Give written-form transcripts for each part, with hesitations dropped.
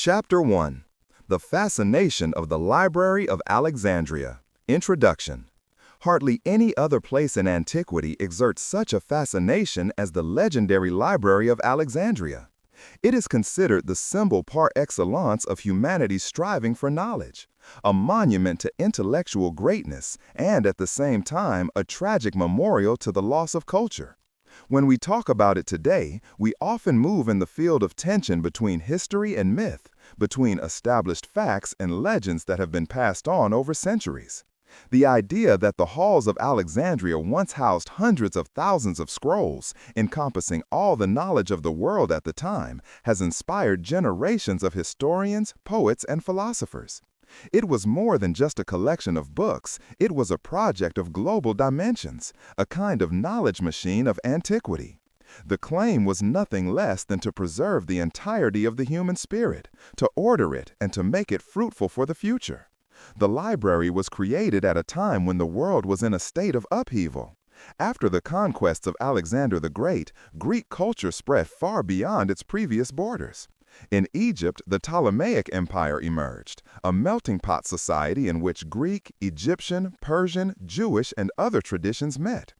Chapter 1. The Fascination of the Library of Alexandria. Introduction. Hardly any other place in antiquity exerts such a fascination as the legendary Library of Alexandria. It is considered the symbol par excellence of humanity's striving for knowledge, a monument to intellectual greatness, and at the same time a tragic memorial to the loss of culture. When we talk about it today, we often move in the field of tension between history and myth, between established facts and legends that have been passed on over centuries. The idea that the halls of Alexandria once housed hundreds of thousands of scrolls, encompassing all the knowledge of the world at the time, has inspired generations of historians, poets, and philosophers. It was more than just a collection of books, it was a project of global dimensions, a kind of knowledge machine of antiquity. The claim was nothing less than to preserve the entirety of the human spirit, to order it, and to make it fruitful for the future. The library was created at a time when the world was in a state of upheaval. After the conquests of Alexander the Great, Greek culture spread far beyond its previous borders. In Egypt, the Ptolemaic Empire emerged, a melting pot society in which Greek, Egyptian, Persian, Jewish, and other traditions met.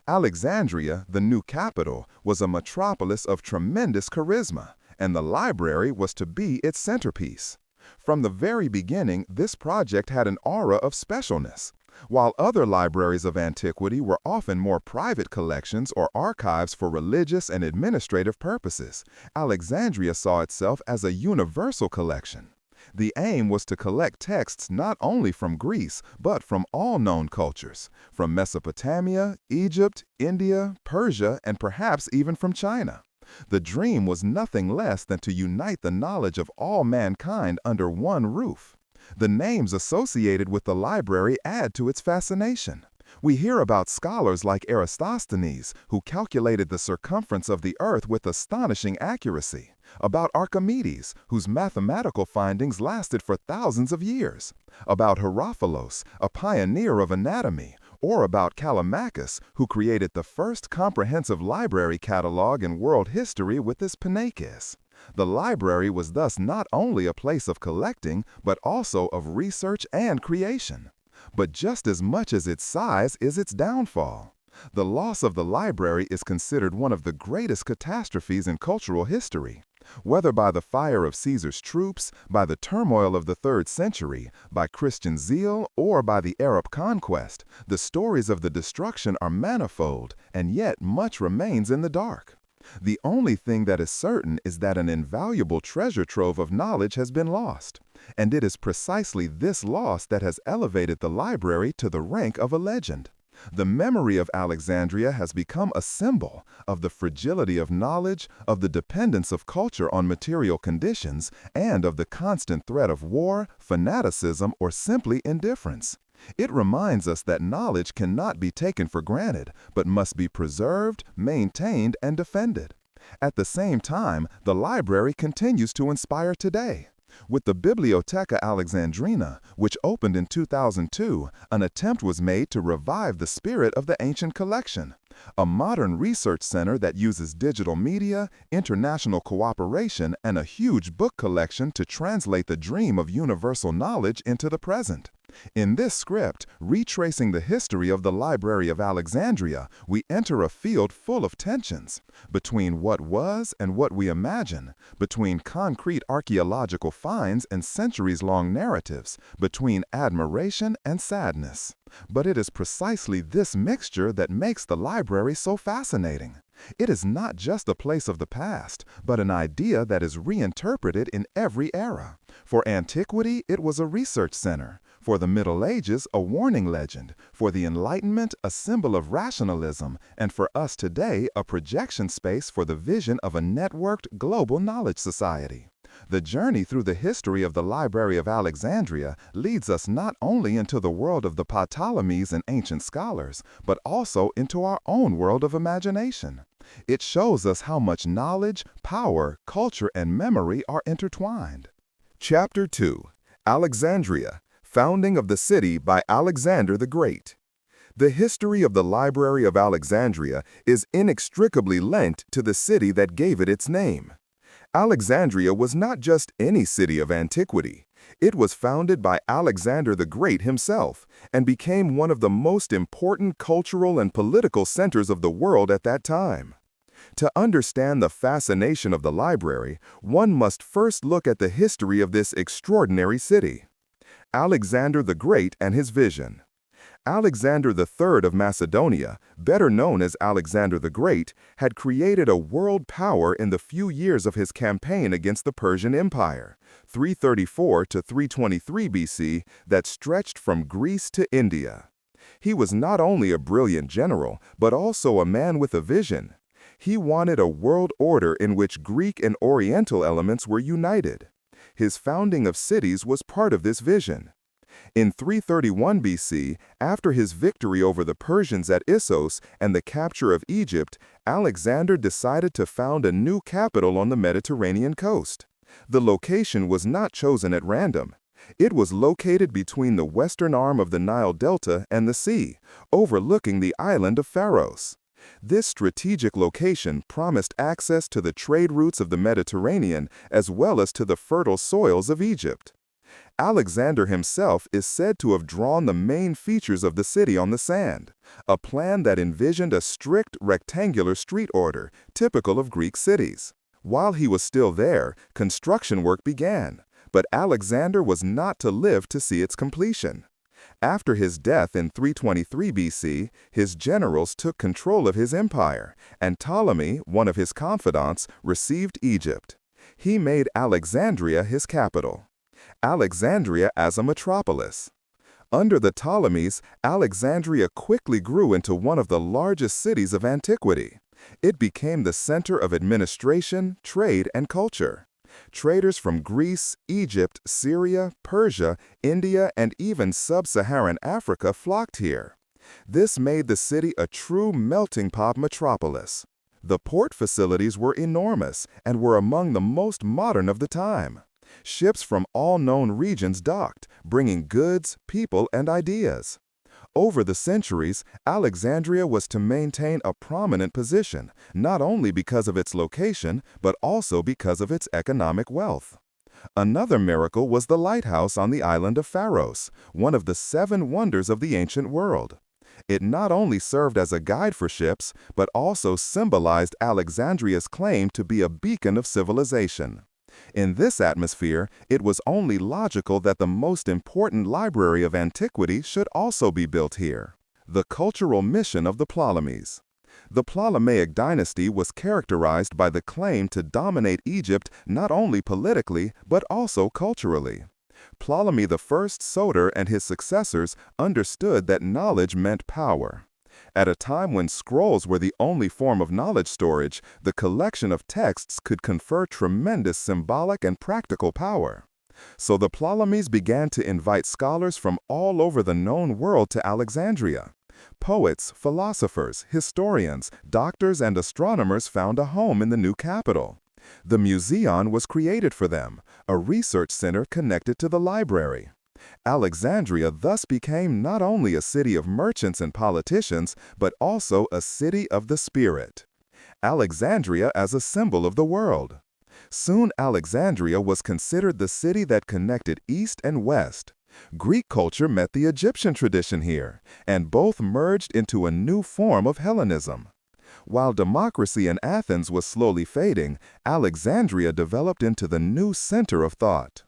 Alexandria, the new capital, was a metropolis of tremendous charisma, and the library was to be its centerpiece. From the very beginning, this project had an aura of specialness. While other libraries of antiquity were often more private collections or archives for religious and administrative purposes, Alexandria saw itself as a universal collection. The aim was to collect texts not only from Greece, but from all known cultures, from Mesopotamia, Egypt, India, Persia, and perhaps even from China. The dream was nothing less than to unite the knowledge of all mankind under one roof. The names associated with the library add to its fascination. We hear about scholars like Eratosthenes, who calculated the circumference of the earth with astonishing accuracy, about Archimedes, whose mathematical findings lasted for thousands of years, about Herophilos, a pioneer of anatomy, or about Callimachus, who created the first comprehensive library catalog in world history with his Penakes. The library was thus not only a place of collecting, but also of research and creation. But just as much as its size is its downfall. The loss of the library is considered one of the greatest catastrophes in cultural history. Whether by the fire of Caesar's troops, by the turmoil of the 3rd century, by Christian zeal, or by the Arab conquest, the stories of the destruction are manifold, and yet much remains in the dark. The only thing that is certain is that an invaluable treasure trove of knowledge has been lost, and it is precisely this loss that has elevated the library to the rank of a legend. The memory of Alexandria has become a symbol of the fragility of knowledge, of the dependence of culture on material conditions, and of the constant threat of war, fanaticism, or simply indifference. It reminds us that knowledge cannot be taken for granted, but must be preserved, maintained, and defended. At the same time, the library continues to inspire today. With the Bibliotheca Alexandrina, which opened in 2002, an attempt was made to revive the spirit of the ancient collection. A modern research center that uses digital media, international cooperation, and a huge book collection to translate the dream of universal knowledge into the present. In this script, retracing the history of the Library of Alexandria, we enter a field full of tensions, between what was and what we imagine, between concrete archaeological finds and centuries-long narratives, between admiration and sadness. But it is precisely this mixture that makes the library so fascinating. It is not just a place of the past, but an idea that is reinterpreted in every era. For antiquity, it was a research center. For the Middle Ages, a warning legend. For the Enlightenment, a symbol of rationalism. And for us today, a projection space for the vision of a networked global knowledge society. The journey through the history of the Library of Alexandria leads us not only into the world of the Ptolemies and ancient scholars, but also into our own world of imagination. It shows us how much knowledge, power, culture, and memory are intertwined. Chapter 2. Alexandria, Founding of the City by Alexander the Great. The history of the Library of Alexandria is inextricably linked to the city that gave it its name. Alexandria was not just any city of antiquity. It was founded by Alexander the Great himself and became one of the most important cultural and political centers of the world at that time. To understand the fascination of the library, one must first look at the history of this extraordinary city. Alexander the Great and his vision. Alexander III of Macedonia, better known as Alexander the Great, had created a world power in the few years of his campaign against the Persian Empire, 334 to 323 BC, that stretched from Greece to India. He was not only a brilliant general, but also a man with a vision. He wanted a world order in which Greek and Oriental elements were united. His founding of cities was part of this vision. In 331 BC, after his victory over the Persians at Issos and the capture of Egypt, Alexander decided to found a new capital on the Mediterranean coast. The location was not chosen at random. It was located between the western arm of the Nile Delta and the sea, overlooking the island of Pharos. This strategic location promised access to the trade routes of the Mediterranean as well as to the fertile soils of Egypt. Alexander himself is said to have drawn the main features of the city on the sand, a plan that envisioned a strict rectangular street order, typical of Greek cities. While he was still there, construction work began, but Alexander was not to live to see its completion. After his death in 323 BC, his generals took control of his empire, and Ptolemy, one of his confidants, received Egypt. He made Alexandria his capital. Alexandria as a metropolis. Under the Ptolemies, Alexandria quickly grew into one of the largest cities of antiquity. It became the center of administration, trade, and culture. Traders from Greece, Egypt, Syria, Persia, India, and even sub-Saharan Africa flocked here. This made the city a true melting pot metropolis. The port facilities were enormous and were among the most modern of the time. Ships from all known regions docked, bringing goods, people, and ideas. Over the centuries, Alexandria was to maintain a prominent position, not only because of its location, but also because of its economic wealth. Another miracle was the lighthouse on the island of Pharos, one of the 7 wonders of the ancient world. It not only served as a guide for ships, but also symbolized Alexandria's claim to be a beacon of civilization. In this atmosphere, it was only logical that the most important library of antiquity should also be built here. The cultural mission of the Ptolemies. The Ptolemaic dynasty was characterized by the claim to dominate Egypt not only politically, but also culturally. Ptolemy I Soter and his successors understood that knowledge meant power. At a time when scrolls were the only form of knowledge storage, the collection of texts could confer tremendous symbolic and practical power. So the Ptolemies began to invite scholars from all over the known world to Alexandria. Poets, philosophers, historians, doctors, and astronomers found a home in the new capital. The Museon was created for them, a research center connected to the library. Alexandria thus became not only a city of merchants and politicians, but also a city of the spirit. Alexandria as a symbol of the world. Soon Alexandria was considered the city that connected East and West. Greek culture met the Egyptian tradition here, and both merged into a new form of Hellenism. While democracy in Athens was slowly fading, Alexandria developed into the new center of thought.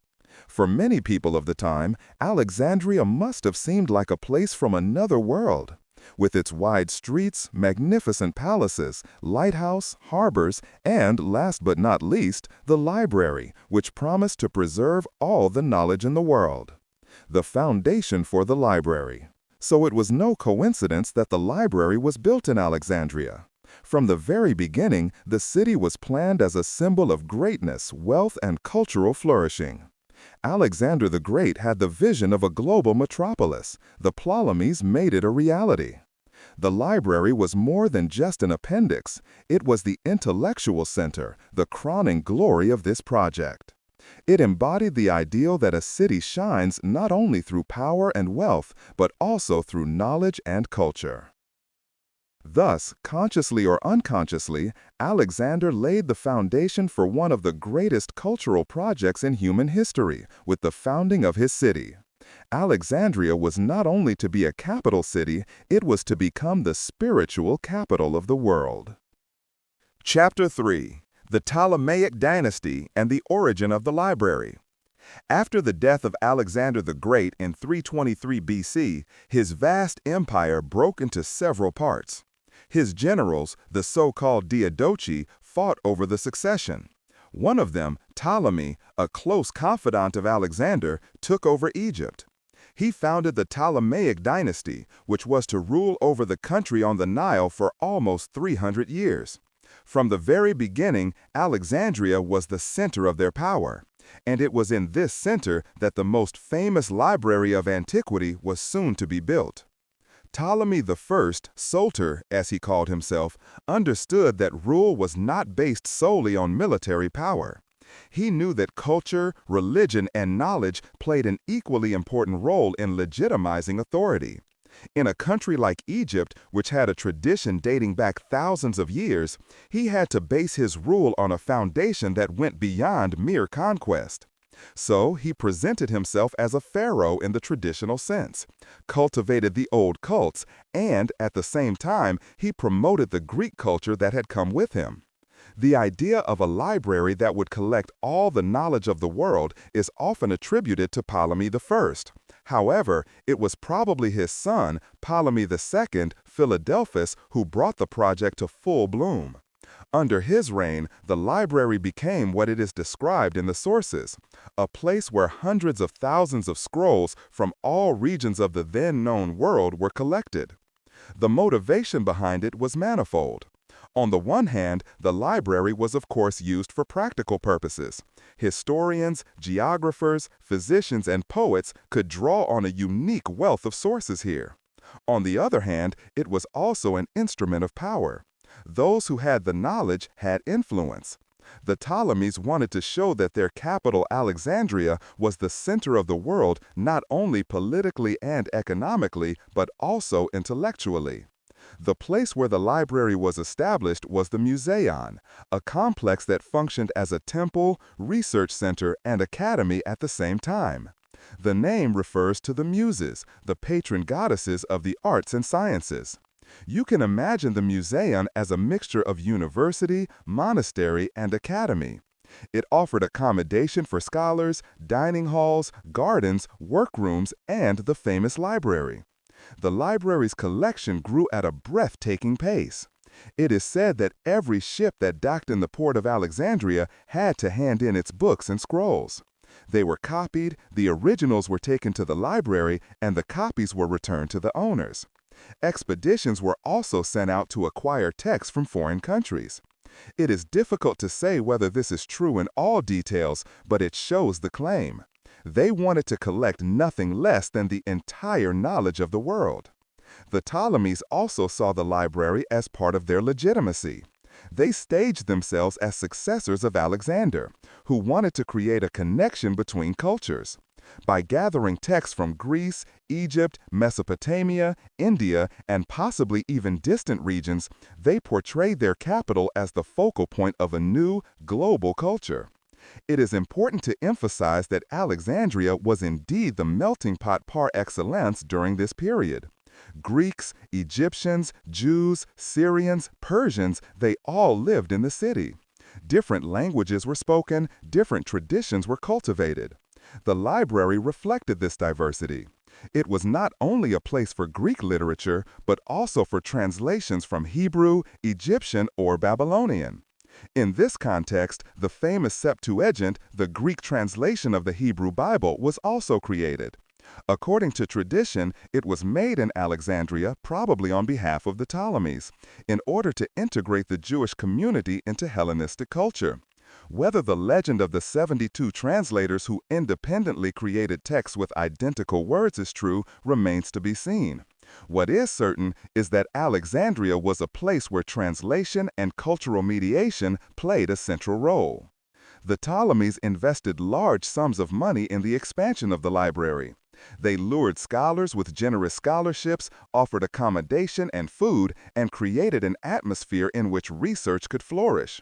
For many people of the time, Alexandria must have seemed like a place from another world. With its wide streets, magnificent palaces, lighthouse, harbors, and, last but not least, the library, which promised to preserve all the knowledge in the world. The foundation for the library. So it was no coincidence that the library was built in Alexandria. From the very beginning, the city was planned as a symbol of greatness, wealth, and cultural flourishing. Alexander the Great had the vision of a global metropolis. The Ptolemies made it a reality. The library was more than just an appendix. It was the intellectual center, the crowning glory of this project. It embodied the ideal that a city shines not only through power and wealth, but also through knowledge and culture. Thus, consciously or unconsciously, Alexander laid the foundation for one of the greatest cultural projects in human history with the founding of his city. Alexandria was not only to be a capital city, it was to become the spiritual capital of the world. Chapter 3. The Ptolemaic Dynasty and the Origin of the Library. After the death of Alexander the Great in 323 BC, his vast empire broke into several parts. His generals, the so-called Diadochi, fought over the succession. One of them, Ptolemy, a close confidant of Alexander, took over Egypt. He founded the Ptolemaic dynasty, which was to rule over the country on the Nile for almost 300 years. From the very beginning, Alexandria was the center of their power, and it was in this center that the most famous library of antiquity was soon to be built. Ptolemy I, Soter, as he called himself, understood that rule was not based solely on military power. He knew that culture, religion, and knowledge played an equally important role in legitimizing authority. In a country like Egypt, which had a tradition dating back thousands of years, he had to base his rule on a foundation that went beyond mere conquest. So he presented himself as a pharaoh in the traditional sense, cultivated the old cults, and at the same time, he promoted the Greek culture that had come with him. The idea of a library that would collect all the knowledge of the world is often attributed to Ptolemy I. However, it was probably his son, Ptolemy II, Philadelphus, who brought the project to full bloom. Under his reign, the library became what it is described in the sources, a place where hundreds of thousands of scrolls from all regions of the then-known world were collected. The motivation behind it was manifold. On the one hand, the library was of course used for practical purposes. Historians, geographers, physicians, and poets could draw on a unique wealth of sources here. On the other hand, it was also an instrument of power. Those who had the knowledge had influence. The Ptolemies wanted to show that their capital, Alexandria, was the center of the world not only politically and economically, but also intellectually. The place where the library was established was the Museion, a complex that functioned as a temple, research center, and academy at the same time. The name refers to the Muses, the patron goddesses of the arts and sciences. You can imagine the Museion as a mixture of university, monastery, and academy. It offered accommodation for scholars, dining halls, gardens, workrooms, and the famous library. The library's collection grew at a breathtaking pace. It is said that every ship that docked in the port of Alexandria had to hand in its books and scrolls. They were copied, the originals were taken to the library, and the copies were returned to the owners. Expeditions were also sent out to acquire texts from foreign countries. It is difficult to say whether this is true in all details, but it shows the claim. They wanted to collect nothing less than the entire knowledge of the world. The Ptolemies also saw the library as part of their legitimacy. They staged themselves as successors of Alexander, who wanted to create a connection between cultures. By gathering texts from Greece, Egypt, Mesopotamia, India, and possibly even distant regions, they portrayed their capital as the focal point of a new, global culture. It is important to emphasize that Alexandria was indeed the melting pot par excellence during this period. Greeks, Egyptians, Jews, Syrians, Persians, they all lived in the city. Different languages were spoken, different traditions were cultivated. The library reflected this diversity. It was not only a place for Greek literature, but also for translations from Hebrew, Egyptian, or Babylonian. In this context, the famous Septuagint, the Greek translation of the Hebrew Bible, was also created. According to tradition, it was made in Alexandria, probably on behalf of the Ptolemies, in order to integrate the Jewish community into Hellenistic culture. Whether the legend of the 72 translators who independently created texts with identical words is true remains to be seen. What is certain is that Alexandria was a place where translation and cultural mediation played a central role. The Ptolemies invested large sums of money in the expansion of the library. They lured scholars with generous scholarships, offered accommodation and food, and created an atmosphere in which research could flourish.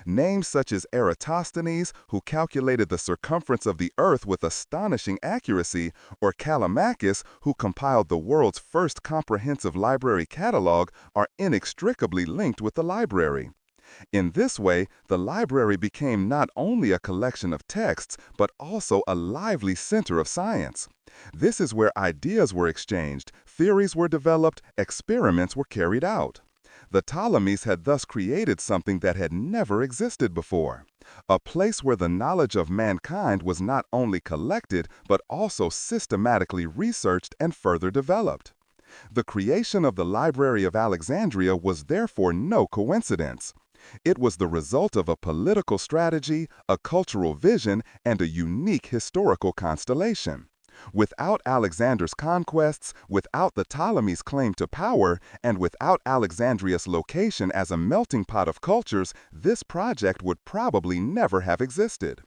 Names such as Eratosthenes, who calculated the circumference of the Earth with astonishing accuracy, or Callimachus, who compiled the world's first comprehensive library catalog, are inextricably linked with the library. In this way, the library became not only a collection of texts, but also a lively center of science. This is where ideas were exchanged, theories were developed, experiments were carried out. The Ptolemies had thus created something that had never existed before, a place where the knowledge of mankind was not only collected, but also systematically researched and further developed. The creation of the Library of Alexandria was therefore no coincidence. It was the result of a political strategy, a cultural vision, and a unique historical constellation. Without Alexander's conquests, without the Ptolemies' claim to power, and without Alexandria's location as a melting pot of cultures, this project would probably never have existed.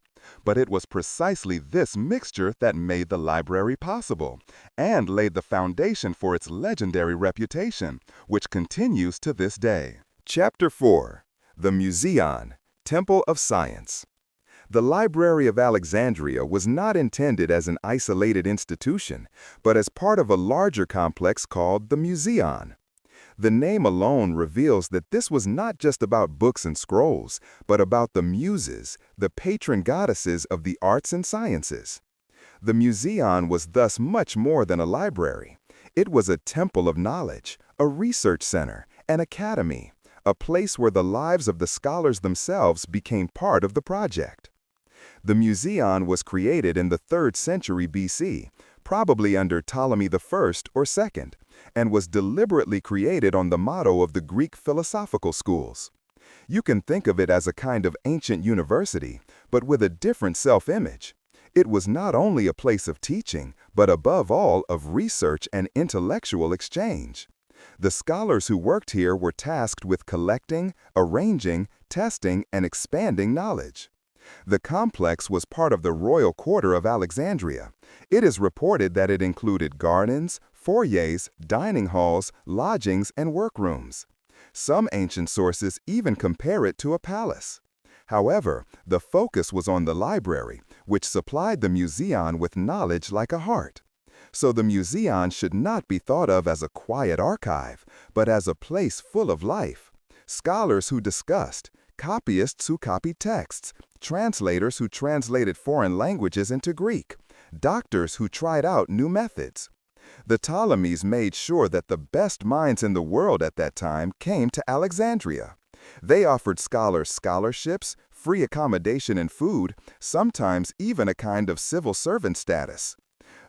But it was precisely this mixture that made the library possible, and laid the foundation for its legendary reputation, which continues to this day. Chapter 4. The Museon, Temple of Science. The Library of Alexandria was not intended as an isolated institution, but as part of a larger complex called the Museon. The name alone reveals that this was not just about books and scrolls, but about the muses, the patron goddesses of the arts and sciences. The Museon was thus much more than a library. It was a temple of knowledge, a research center, an academy, a place where the lives of the scholars themselves became part of the project. The Museon was created in the 3rd century BC, probably under Ptolemy I or II, and was deliberately created on the motto of the Greek philosophical schools. You can think of it as a kind of ancient university, but with a different self-image. It was not only a place of teaching, but above all of research and intellectual exchange. The scholars who worked here were tasked with collecting, arranging, testing, and expanding knowledge. The complex was part of the royal quarter of Alexandria. It is reported that it included gardens, foyers, dining halls, lodgings, and workrooms. Some ancient sources even compare it to a palace. However, the focus was on the library, which supplied the Museon with knowledge like a heart. So the Museon should not be thought of as a quiet archive, but as a place full of life. Scholars who discussed, copyists who copied texts, translators who translated foreign languages into Greek, doctors who tried out new methods. The Ptolemies made sure that the best minds in the world at that time came to Alexandria. They offered scholars scholarships, free accommodation and food, sometimes even a kind of civil servant status.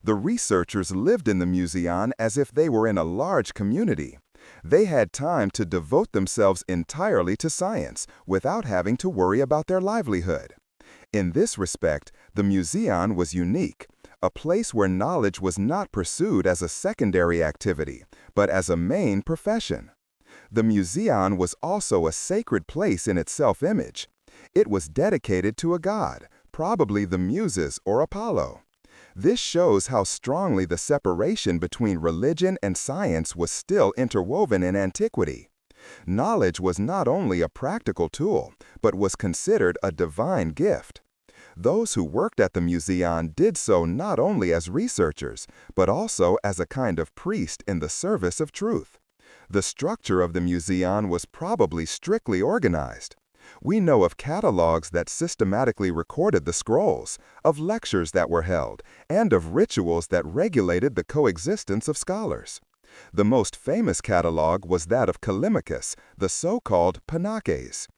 The researchers lived in the Museon as if they were in a large community. They had time to devote themselves entirely to science without having to worry about their livelihood. In this respect, the Museon was unique, a place where knowledge was not pursued as a secondary activity, but as a main profession. The Museon was also a sacred place in its self-image. It was dedicated to a god, probably the Muses or Apollo. This shows how strongly the separation between religion and science was still interwoven in antiquity. Knowledge was not only a practical tool, but was considered a divine gift. Those who worked at the Museon did so not only as researchers, but also as a kind of priest in the service of truth. The structure of the Museon was probably strictly organized. We know of catalogs that systematically recorded the scrolls, of lectures that were held, and of rituals that regulated the coexistence of scholars. The most famous catalog was that of Callimachus, the so-called Panakes.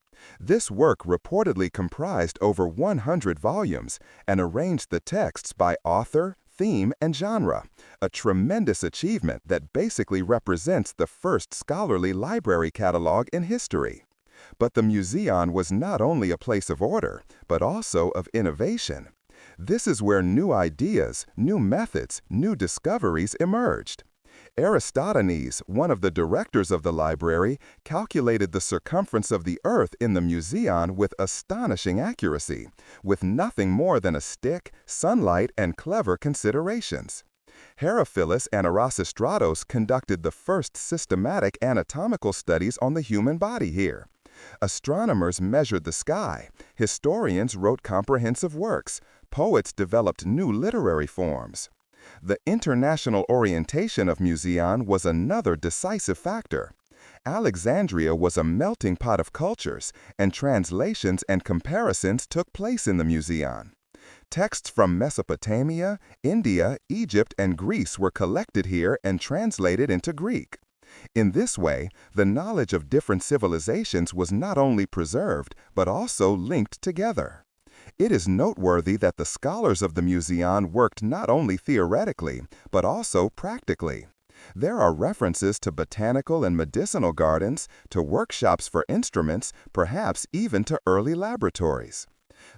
This work reportedly comprised over 100 volumes and arranged the texts by author, theme, and genre, a tremendous achievement that basically represents the first scholarly library catalog in history. But the Museon was not only a place of order, but also of innovation. This is where new ideas, new methods, new discoveries emerged. Eratosthenes, one of the directors of the library, calculated the circumference of the Earth in the Museon with astonishing accuracy, with nothing more than a stick, sunlight, and clever considerations. Herophilus and Erasistratos conducted the first systematic anatomical studies on the human body here. Astronomers measured the sky, historians wrote comprehensive works, poets developed new literary forms. The international orientation of Museion was another decisive factor. Alexandria was a melting pot of cultures, and translations and comparisons took place in the Museion. Texts from Mesopotamia, India, Egypt, and Greece were collected here and translated into Greek. In this way, the knowledge of different civilizations was not only preserved, but also linked together. It is noteworthy that the scholars of the Museion worked not only theoretically, but also practically. There are references to botanical and medicinal gardens, to workshops for instruments, perhaps even to early laboratories.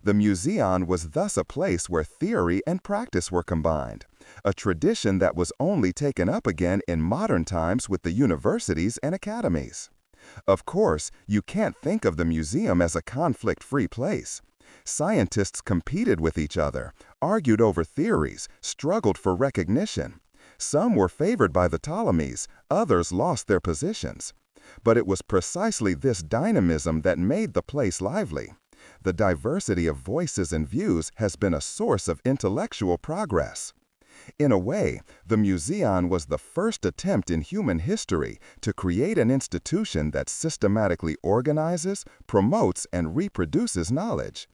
The Museion was thus a place where theory and practice were combined, a tradition that was only taken up again in modern times with the universities and academies. Of course, you can't think of the museum as a conflict-free place. Scientists competed with each other, argued over theories, struggled for recognition. Some were favored by the Ptolemies, others lost their positions. But it was precisely this dynamism that made the place lively. The diversity of voices and views has been a source of intellectual progress. In a way, the Museion was the first attempt in human history to create an institution that systematically organizes, promotes, and reproduces knowledge.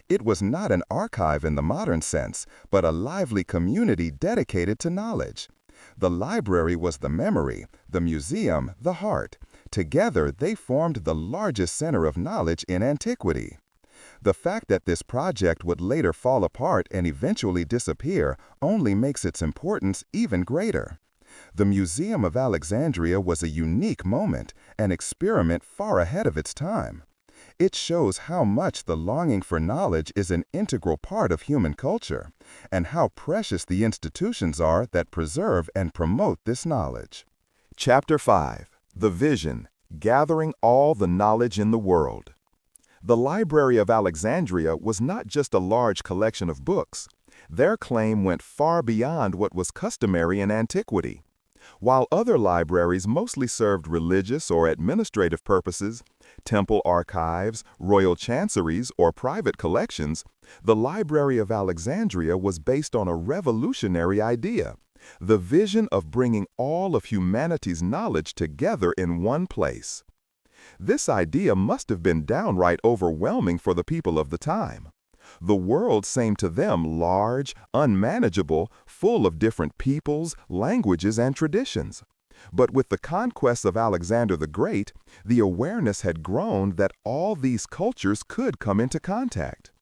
It was not an archive in the modern sense, but a lively community dedicated to knowledge. The library was the memory, the museum the heart. Together, they formed the largest center of knowledge in antiquity. The fact that this project would later fall apart and eventually disappear only makes its importance even greater. The Museum of Alexandria was a unique moment, an experiment far ahead of its time. It shows how much the longing for knowledge is an integral part of human culture, and how precious the institutions are that preserve and promote this knowledge. Chapter 5. The Vision: Gathering All the Knowledge in the World. The Library of Alexandria was not just a large collection of books. Their claim went far beyond what was customary in antiquity. While other libraries mostly served religious or administrative purposes, temple archives, royal chanceries, or private collections, the Library of Alexandria was based on a revolutionary idea: the vision of bringing all of humanity's knowledge together in one place. This idea must have been downright overwhelming for the people of the time. The world seemed to them large, unmanageable, full of different peoples, languages, and traditions. But with the conquests of Alexander the Great, the awareness had grown that all these cultures could come into contact.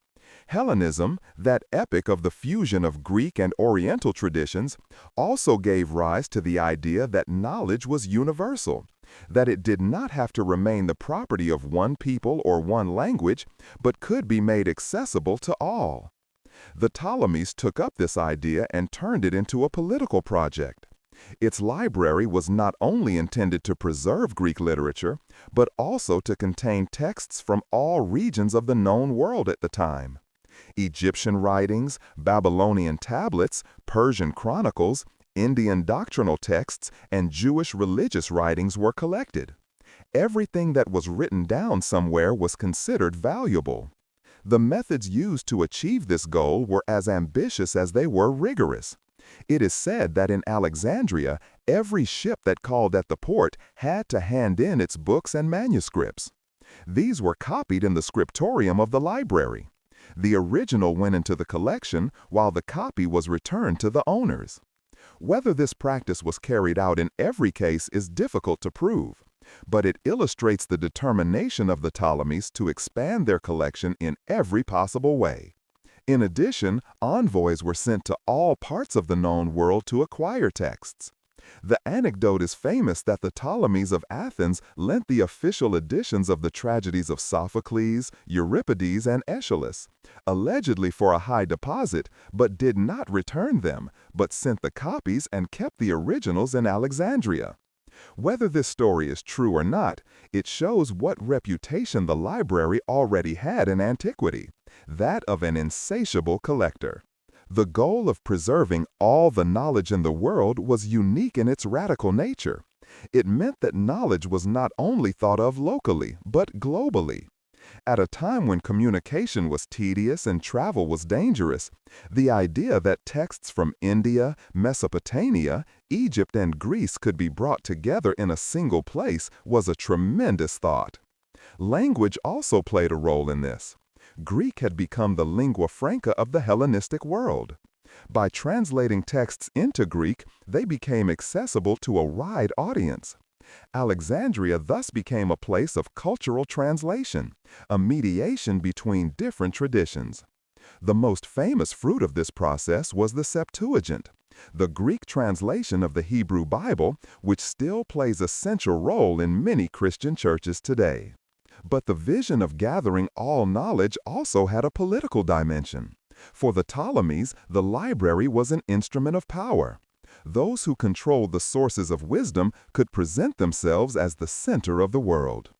Hellenism, that epic of the fusion of Greek and Oriental traditions, also gave rise to the idea that knowledge was universal, that it did not have to remain the property of one people or one language, but could be made accessible to all. The Ptolemies took up this idea and turned it into a political project. Its library was not only intended to preserve Greek literature, but also to contain texts from all regions of the known world at the time. Egyptian writings, Babylonian tablets, Persian chronicles, Indian doctrinal texts, and Jewish religious writings were collected. Everything that was written down somewhere was considered valuable. The methods used to achieve this goal were as ambitious as they were rigorous. It is said that in Alexandria, every ship that called at the port had to hand in its books and manuscripts. These were copied in the scriptorium of the library. The original went into the collection, while the copy was returned to the owners. Whether this practice was carried out in every case is difficult to prove, but it illustrates the determination of the Ptolemies to expand their collection in every possible way. In addition, envoys were sent to all parts of the known world to acquire texts. The anecdote is famous that the Ptolemies of Athens lent the official editions of the tragedies of Sophocles, Euripides, and Aeschylus, allegedly for a high deposit, but did not return them, but sent the copies and kept the originals in Alexandria. Whether this story is true or not, it shows what reputation the library already had in antiquity, that of an insatiable collector. The goal of preserving all the knowledge in the world was unique in its radical nature. It meant that knowledge was not only thought of locally, but globally. At a time when communication was tedious and travel was dangerous, the idea that texts from India, Mesopotamia, Egypt, and Greece could be brought together in a single place was a tremendous thought. Language also played a role in this. Greek had become the lingua franca of the Hellenistic world. By translating texts into Greek, they became accessible to a wide audience. Alexandria thus became a place of cultural translation, a mediation between different traditions. The most famous fruit of this process was the Septuagint, the Greek translation of the Hebrew Bible, which still plays a central role in many Christian churches today. But the vision of gathering all knowledge also had a political dimension. For the Ptolemies, the library was an instrument of power. Those who controlled the sources of wisdom could present themselves as the center of the world.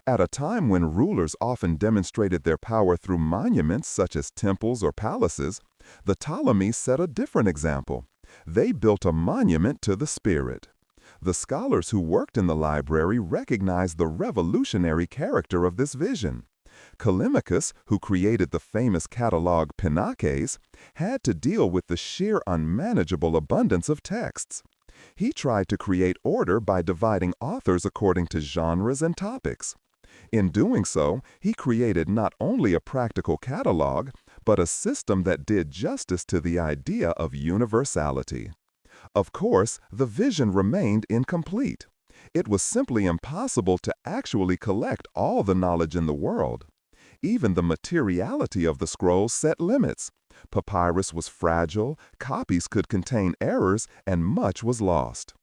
At a time when rulers often demonstrated their power through monuments such as temples or palaces, the Ptolemies set a different example. They built a monument to the spirit. The scholars who worked in the library recognized the revolutionary character of this vision. Callimachus, who created the famous catalog Pinakes, had to deal with the sheer unmanageable abundance of texts. He tried to create order by dividing authors according to genres and topics. In doing so, he created not only a practical catalog, but a system that did justice to the idea of universality. Of course, the vision remained incomplete. It was simply impossible to actually collect all the knowledge in the world. Even the materiality of the scrolls set limits. Papyrus was fragile, copies could contain errors, and much was lost.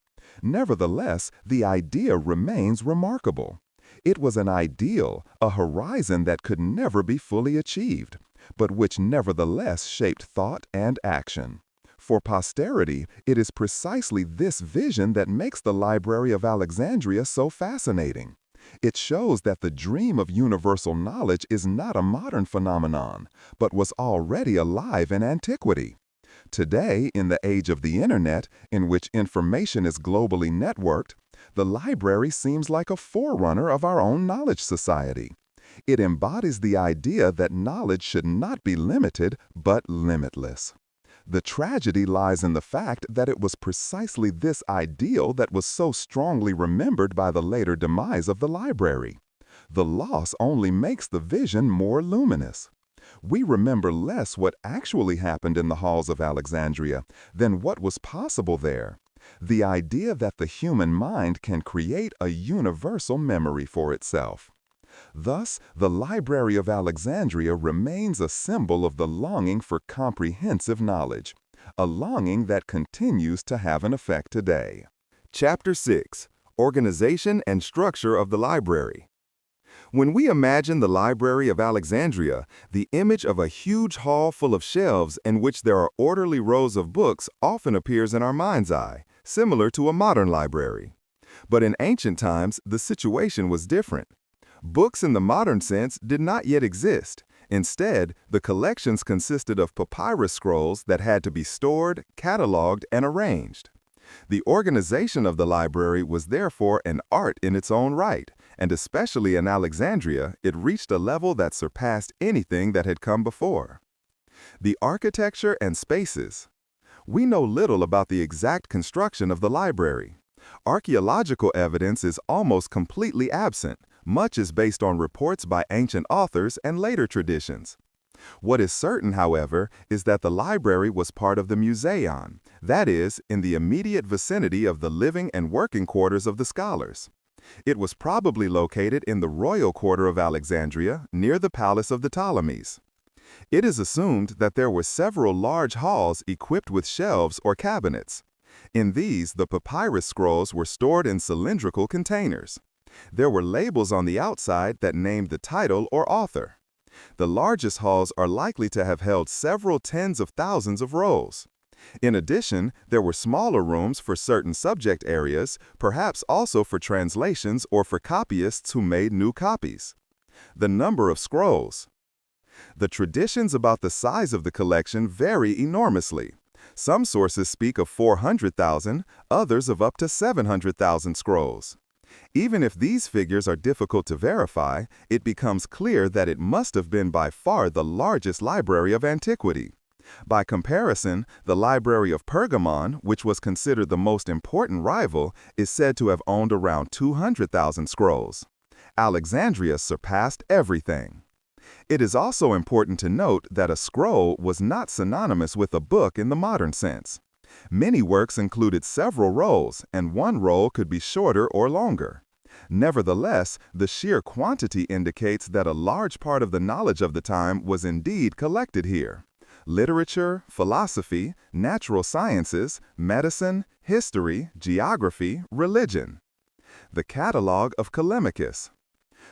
Nevertheless, the idea remains remarkable. It was an ideal, a horizon that could never be fully achieved, but which nevertheless shaped thought and action. For posterity, it is precisely this vision that makes the Library of Alexandria so fascinating. It shows that the dream of universal knowledge is not a modern phenomenon, but was already alive in antiquity. Today, in the age of the Internet, in which information is globally networked, the library seems like a forerunner of our own knowledge society. It embodies the idea that knowledge should not be limited, but limitless. The tragedy lies in the fact that it was precisely this ideal that was so strongly remembered by the later demise of the library. The loss only makes the vision more luminous. We remember less what actually happened in the halls of Alexandria than what was possible there. The idea that the human mind can create a universal memory for itself. Thus, the Library of Alexandria remains a symbol of the longing for comprehensive knowledge, a longing that continues to have an effect today. Chapter 6: Organization and Structure of the Library. When we imagine the Library of Alexandria, the image of a huge hall full of shelves in which there are orderly rows of books often appears in our mind's eye, similar to a modern library. But in ancient times, the situation was different. Books in the modern sense did not yet exist. Instead, the collections consisted of papyrus scrolls that had to be stored, cataloged, and arranged. The organization of the library was therefore an art in its own right, and especially in Alexandria, it reached a level that surpassed anything that had come before. The architecture and spaces. We know little about the exact construction of the library. Archaeological evidence is almost completely absent. Much is based on reports by ancient authors and later traditions. What is certain, however, is that the library was part of the Museion, that is, in the immediate vicinity of the living and working quarters of the scholars. It was probably located in the royal quarter of Alexandria, near the palace of the Ptolemies. It is assumed that there were several large halls equipped with shelves or cabinets. In these, the papyrus scrolls were stored in cylindrical containers. There were labels on the outside that named the title or author. The largest halls are likely to have held several tens of thousands of rolls. In addition, there were smaller rooms for certain subject areas, perhaps also for translations or for copyists who made new copies. The number of scrolls. The traditions about the size of the collection vary enormously. Some sources speak of 400,000, others of up to 700,000 scrolls. Even if these figures are difficult to verify, it becomes clear that it must have been by far the largest library of antiquity. By comparison, the Library of Pergamon, which was considered the most important rival, is said to have owned around 200,000 scrolls. Alexandria surpassed everything. It is also important to note that a scroll was not synonymous with a book in the modern sense. Many works included several rolls, and one roll could be shorter or longer. Nevertheless, the sheer quantity indicates that a large part of the knowledge of the time was indeed collected here. Literature, philosophy, natural sciences, medicine, history, geography, religion. The Catalogue of Callimachus.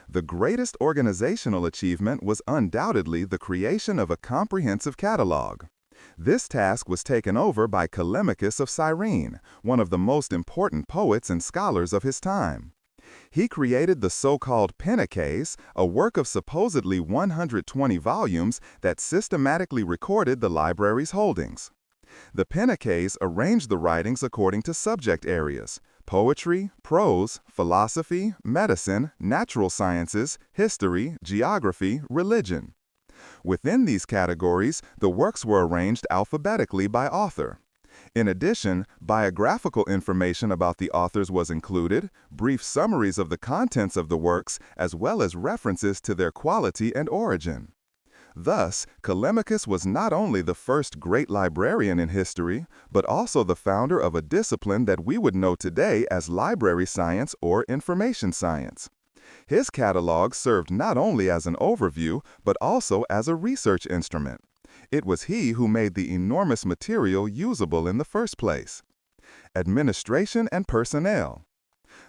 The greatest organizational achievement was undoubtedly the creation of a comprehensive catalog. This task was taken over by Callimachus of Cyrene, one of the most important poets and scholars of his time. He created the so-called Penniques, a work of supposedly 120 volumes that systematically recorded the library's holdings. The Penniques arranged the writings according to subject areas: poetry, prose, philosophy, medicine, natural sciences, history, geography, religion. Within these categories, the works were arranged alphabetically by author. In addition, biographical information about the authors was included, brief summaries of the contents of the works, as well as references to their quality and origin. Thus, Callimachus was not only the first great librarian in history, but also the founder of a discipline that we would know today as library science or information science. His catalog served not only as an overview, but also as a research instrument. It was he who made the enormous material usable in the first place. Administration and personnel.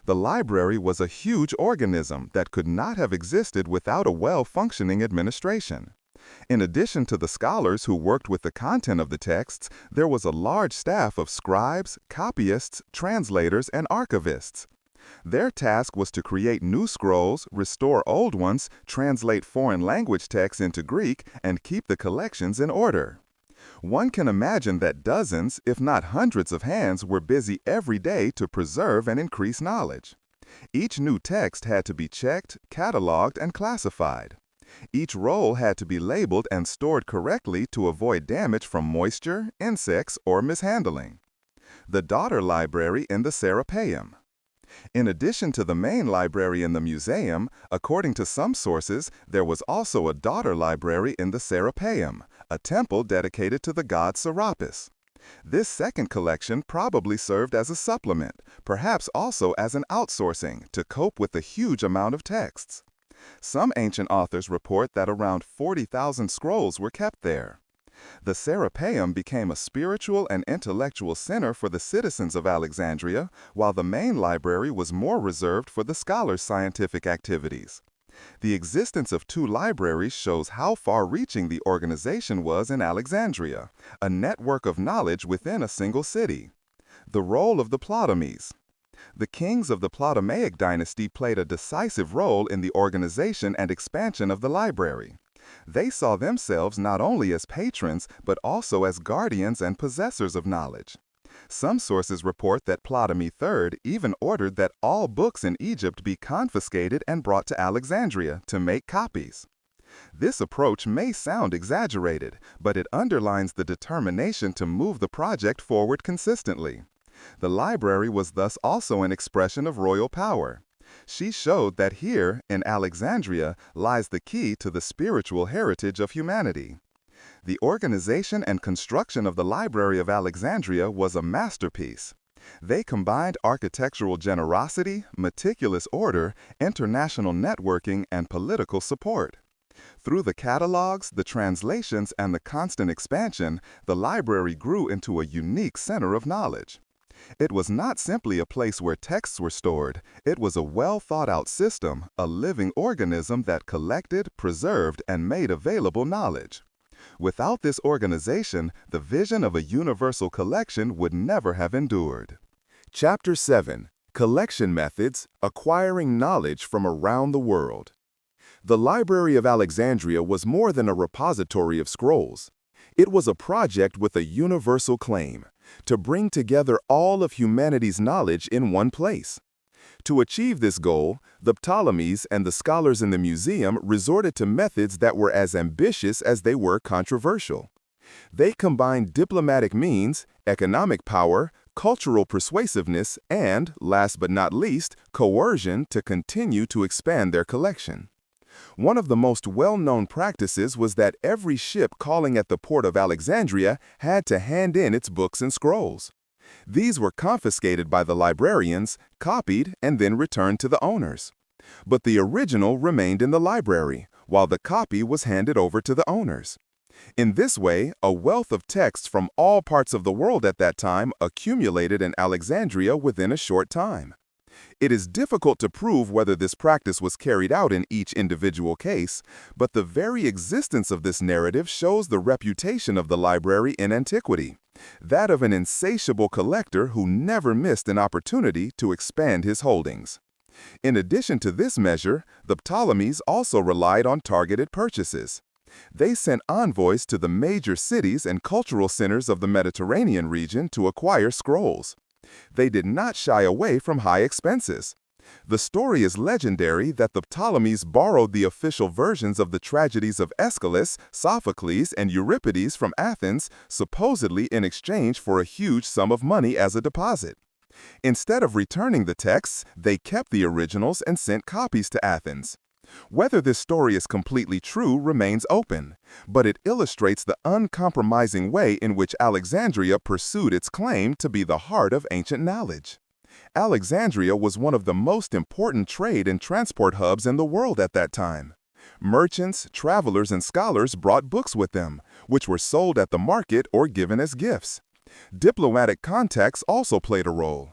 The library was a huge organism that could not have existed without a well-functioning administration. In addition to the scholars who worked with the content of the texts, there was a large staff of scribes, copyists, translators, and archivists. Their task was to create new scrolls, restore old ones, translate foreign language texts into Greek, and keep the collections in order. One can imagine that dozens, if not hundreds of hands were busy every day to preserve and increase knowledge. Each new text had to be checked, cataloged, and classified. Each roll had to be labeled and stored correctly to avoid damage from moisture, insects, or mishandling. The daughter library in the Serapeum. In addition to the main library in the museum, according to some sources, there was also a daughter library in the Serapeum, a temple dedicated to the god Serapis. This second collection probably served as a supplement, perhaps also as an outsourcing, to cope with the huge amount of texts. Some ancient authors report that around 40,000 scrolls were kept there. The Serapeum became a spiritual and intellectual center for the citizens of Alexandria, while the main library was more reserved for the scholars' scientific activities. The existence of two libraries shows how far-reaching the organization was in Alexandria, a network of knowledge within a single city. The role of the Ptolemies. The kings of the Ptolemaic dynasty played a decisive role in the organization and expansion of the library. They saw themselves not only as patrons, but also as guardians and possessors of knowledge. Some sources report that Ptolemy III even ordered that all books in Egypt be confiscated and brought to Alexandria to make copies. This approach may sound exaggerated, but it underlines the determination to move the project forward consistently. The library was thus also an expression of royal power. She showed that here, in Alexandria, lies the key to the spiritual heritage of humanity. The organization and construction of the Library of Alexandria was a masterpiece. They combined architectural generosity, meticulous order, international networking, and political support. Through the catalogs, the translations, and the constant expansion, the library grew into a unique center of knowledge. It was not simply a place where texts were stored. It was a well-thought-out system, a living organism that collected, preserved, and made available knowledge. Without this organization, the vision of a universal collection would never have endured. Chapter 7. Collection Methods: Acquiring Knowledge from Around the World. The Library of Alexandria was more than a repository of scrolls. It was a project with a universal claim, to bring together all of humanity's knowledge in one place. To achieve this goal, the Ptolemies and the scholars in the museum resorted to methods that were as ambitious as they were controversial. They combined diplomatic means, economic power, cultural persuasiveness, and, last but not least, coercion to continue to expand their collection. One of the most well-known practices was that every ship calling at the port of Alexandria had to hand in its books and scrolls. These were confiscated by the librarians, copied, and then returned to the owners. But the original remained in the library, while the copy was handed over to the owners. In this way, a wealth of texts from all parts of the world at that time accumulated in Alexandria within a short time. It is difficult to prove whether this practice was carried out in each individual case, but the very existence of this narrative shows the reputation of the library in antiquity, that of an insatiable collector who never missed an opportunity to expand his holdings. In addition to this measure, the Ptolemies also relied on targeted purchases. They sent envoys to the major cities and cultural centers of the Mediterranean region to acquire scrolls. They did not shy away from high expenses. The story is legendary that the Ptolemies borrowed the official versions of the tragedies of Aeschylus, Sophocles, and Euripides from Athens, supposedly in exchange for a huge sum of money as a deposit. Instead of returning the texts, they kept the originals and sent copies to Athens. Whether this story is completely true remains open, but it illustrates the uncompromising way in which Alexandria pursued its claim to be the heart of ancient knowledge. Alexandria was one of the most important trade and transport hubs in the world at that time. Merchants, travelers, and scholars brought books with them, which were sold at the market or given as gifts. Diplomatic contacts also played a role.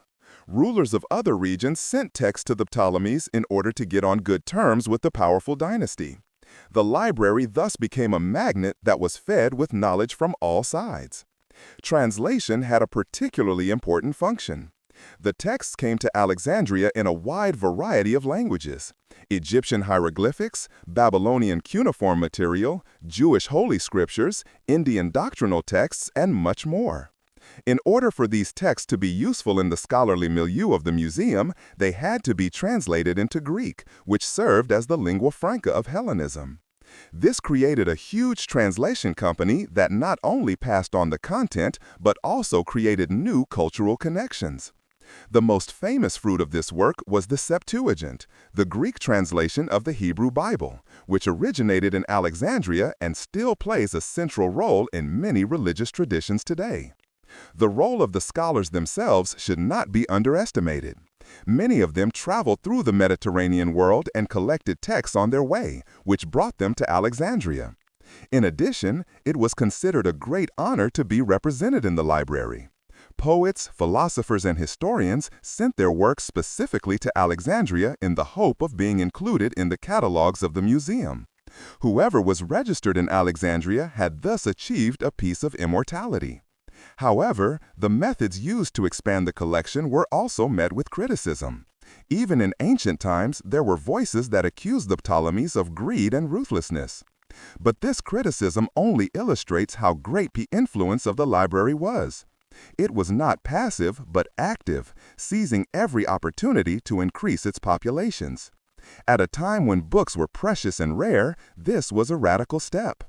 Rulers of other regions sent texts to the Ptolemies in order to get on good terms with the powerful dynasty. The library thus became a magnet that was fed with knowledge from all sides. Translation had a particularly important function. The texts came to Alexandria in a wide variety of languages: Egyptian hieroglyphics, Babylonian cuneiform material, Jewish holy scriptures, Indian doctrinal texts, and much more. In order for these texts to be useful in the scholarly milieu of the museum, they had to be translated into Greek, which served as the lingua franca of Hellenism. This created a huge translation company that not only passed on the content, but also created new cultural connections. The most famous fruit of this work was the Septuagint, the Greek translation of the Hebrew Bible, which originated in Alexandria and still plays a central role in many religious traditions today. The role of the scholars themselves should not be underestimated. Many of them traveled through the Mediterranean world and collected texts on their way, which brought them to Alexandria. In addition, it was considered a great honor to be represented in the library. Poets, philosophers, and historians sent their works specifically to Alexandria in the hope of being included in the catalogs of the museum. Whoever was registered in Alexandria had thus achieved a piece of immortality. However, the methods used to expand the collection were also met with criticism. Even in ancient times, there were voices that accused the Ptolemies of greed and ruthlessness. But this criticism only illustrates how great the influence of the library was. It was not passive, but active, seizing every opportunity to increase its populations. At a time when books were precious and rare, this was a radical step.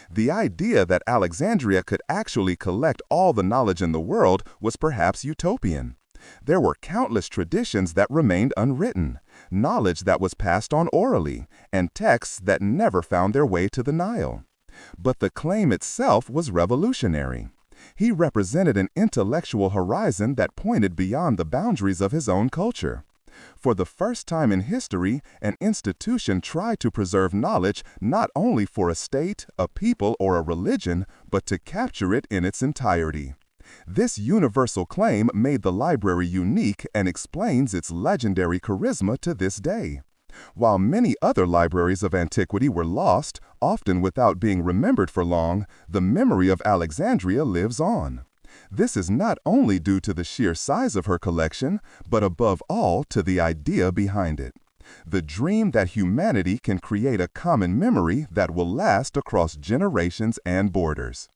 The idea that Alexandria could actually collect all the knowledge in the world was perhaps utopian. There were countless traditions that remained unwritten, knowledge that was passed on orally, and texts that never found their way to the Nile. But the claim itself was revolutionary. He represented an intellectual horizon that pointed beyond the boundaries of his own culture. For the first time in history, an institution tried to preserve knowledge not only for a state, a people, or a religion, but to capture it in its entirety. This universal claim made the library unique and explains its legendary charisma to this day. While many other libraries of antiquity were lost, often without being remembered for long, the memory of Alexandria lives on. This is not only due to the sheer size of her collection, but above all to the idea behind it. The dream that humanity can create a common memory that will last across generations and borders.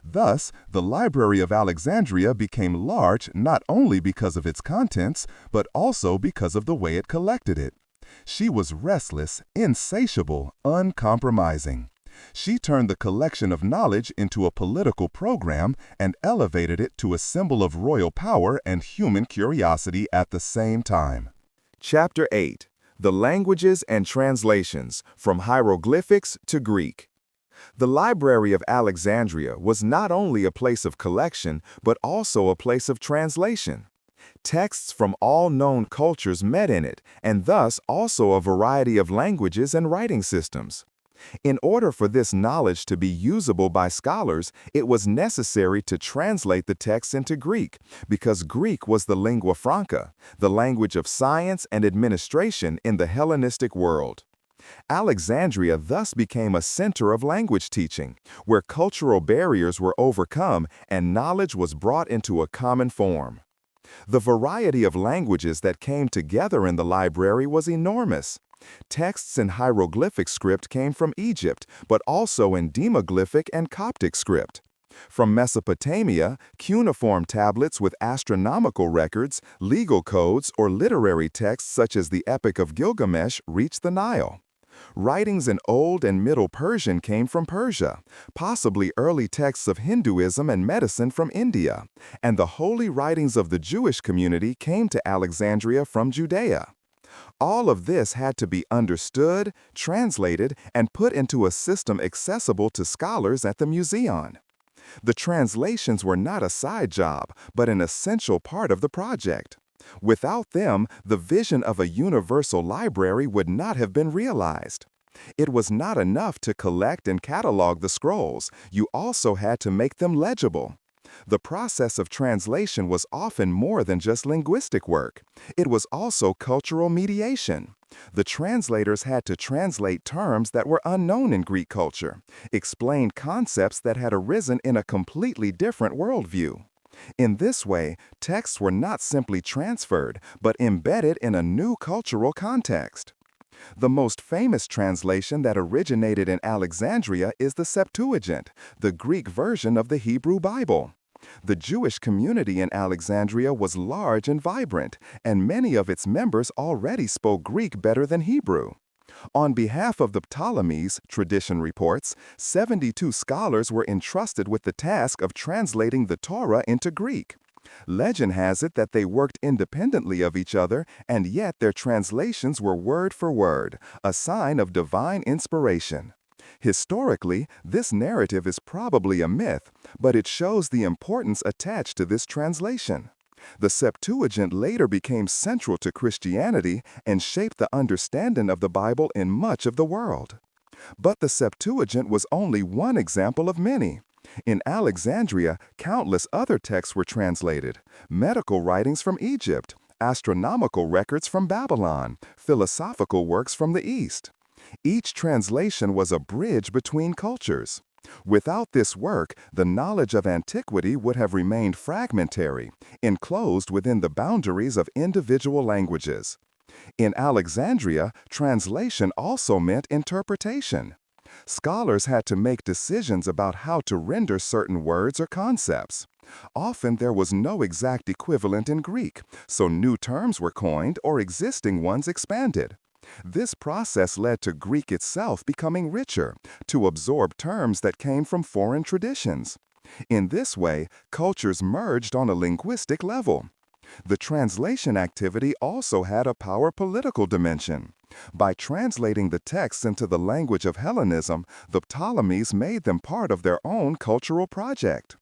Thus, the Library of Alexandria became large not only because of its contents, but also because of the way it collected it. She was restless, insatiable, uncompromising. She turned the collection of knowledge into a political program and elevated it to a symbol of royal power and human curiosity at the same time. Chapter 8. The Languages and Translations, from Hieroglyphics to Greek. The Library of Alexandria was not only a place of collection, but also a place of translation. Texts from all known cultures met in it, and thus also a variety of languages and writing systems. In order for this knowledge to be usable by scholars, it was necessary to translate the text into Greek, because Greek was the lingua franca, the language of science and administration in the Hellenistic world. Alexandria thus became a center of language teaching, where cultural barriers were overcome and knowledge was brought into a common form. The variety of languages that came together in the library was enormous. Texts in hieroglyphic script came from Egypt, but also in demoglyphic and Coptic script. From Mesopotamia, cuneiform tablets with astronomical records, legal codes, or literary texts such as the Epic of Gilgamesh reached the Nile. Writings in Old and Middle Persian came from Persia, possibly early texts of Hinduism and medicine from India, and the holy writings of the Jewish community came to Alexandria from Judea. All of this had to be understood, translated, and put into a system accessible to scholars at the museum. The translations were not a side job, but an essential part of the project. Without them, the vision of a universal library would not have been realized. It was not enough to collect and catalog the scrolls, you also had to make them legible. The process of translation was often more than just linguistic work. It was also cultural mediation. The translators had to translate terms that were unknown in Greek culture, explain concepts that had arisen in a completely different worldview. In this way, texts were not simply transferred, but embedded in a new cultural context. The most famous translation that originated in Alexandria is the Septuagint, the Greek version of the Hebrew Bible. The Jewish community in Alexandria was large and vibrant, and many of its members already spoke Greek better than Hebrew. On behalf of the Ptolemies, tradition reports, 72 scholars were entrusted with the task of translating the Torah into Greek. Legend has it that they worked independently of each other, and yet their translations were word for word, a sign of divine inspiration. Historically, this narrative is probably a myth, but it shows the importance attached to this translation. The Septuagint later became central to Christianity and shaped the understanding of the Bible in much of the world. But the Septuagint was only one example of many. In Alexandria, countless other texts were translated: medical writings from Egypt, astronomical records from Babylon, philosophical works from the East. Each translation was a bridge between cultures. Without this work, the knowledge of antiquity would have remained fragmentary, enclosed within the boundaries of individual languages. In Alexandria, translation also meant interpretation. Scholars had to make decisions about how to render certain words or concepts. Often there was no exact equivalent in Greek, so new terms were coined or existing ones expanded. This process led to Greek itself becoming richer, to absorb terms that came from foreign traditions. In this way, cultures merged on a linguistic level. The translation activity also had a power political dimension. By translating the texts into the language of Hellenism, the Ptolemies made them part of their own cultural project.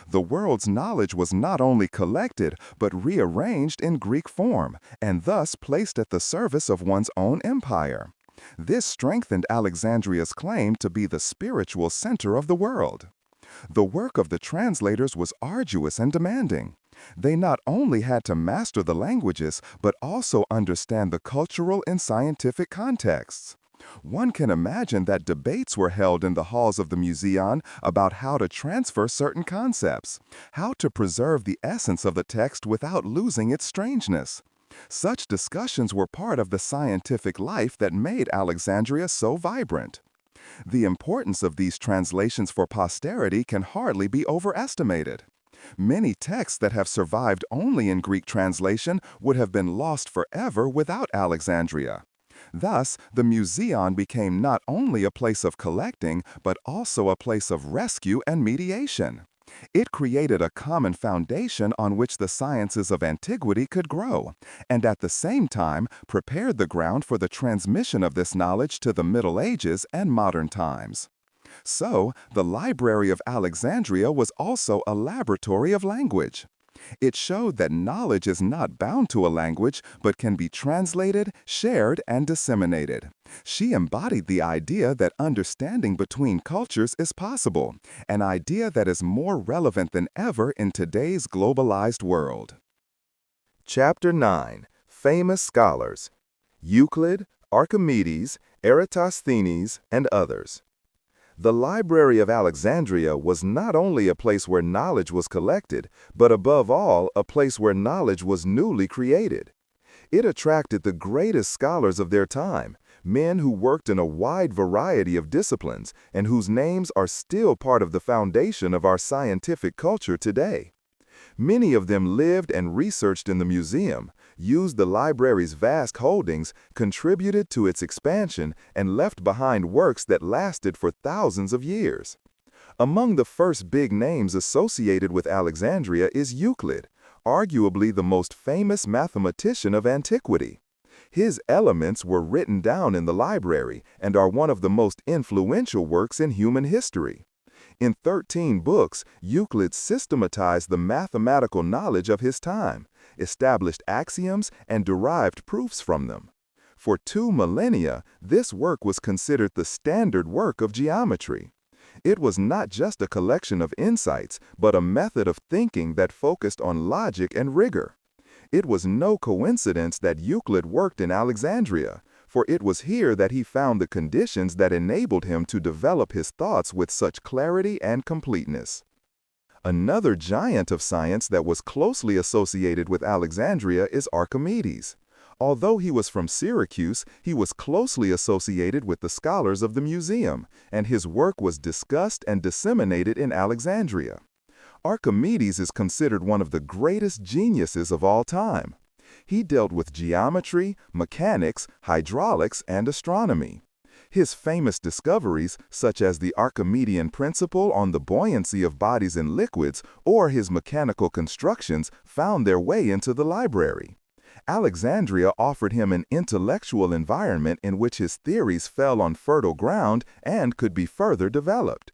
The world's knowledge was not only collected, but rearranged in Greek form, and thus placed at the service of one's own empire. This strengthened Alexandria's claim to be the spiritual center of the world. The work of the translators was arduous and demanding. They not only had to master the languages, but also understand the cultural and scientific contexts. One can imagine that debates were held in the halls of the museum about how to transfer certain concepts, how to preserve the essence of the text without losing its strangeness. Such discussions were part of the scientific life that made Alexandria so vibrant. The importance of these translations for posterity can hardly be overestimated. Many texts that have survived only in Greek translation would have been lost forever without Alexandria. Thus, the Museon became not only a place of collecting, but also a place of rescue and mediation. It created a common foundation on which the sciences of antiquity could grow, and at the same time prepared the ground for the transmission of this knowledge to the Middle Ages and modern times. So, the Library of Alexandria was also a laboratory of language. It showed that knowledge is not bound to a language, but can be translated, shared, and disseminated. She embodied the idea that understanding between cultures is possible, an idea that is more relevant than ever in today's globalized world. Chapter 9. Famous Scholars: Euclid, Archimedes, Eratosthenes, and others. The Library of Alexandria was not only a place where knowledge was collected, but above all, a place where knowledge was newly created. It attracted the greatest scholars of their time, men who worked in a wide variety of disciplines and whose names are still part of the foundation of our scientific culture today. Many of them lived and researched in the museum, used the library's vast holdings, contributed to its expansion, and left behind works that lasted for thousands of years. Among the first big names associated with Alexandria is Euclid, arguably the most famous mathematician of antiquity. His Elements were written down in the library and are one of the most influential works in human history. In 13 books, Euclid systematized the mathematical knowledge of his time, established axioms, and derived proofs from them. For 2 millennia, this work was considered the standard work of geometry. It was not just a collection of insights, but a method of thinking that focused on logic and rigor. It was no coincidence that Euclid worked in Alexandria, for it was here that he found the conditions that enabled him to develop his thoughts with such clarity and completeness. Another giant of science that was closely associated with Alexandria is Archimedes. Although he was from Syracuse, he was closely associated with the scholars of the museum, and his work was discussed and disseminated in Alexandria. Archimedes is considered one of the greatest geniuses of all time. He dealt with geometry, mechanics, hydraulics, and astronomy. His famous discoveries, such as the Archimedean principle on the buoyancy of bodies in liquids or his mechanical constructions, found their way into the library. Alexandria offered him an intellectual environment in which his theories fell on fertile ground and could be further developed.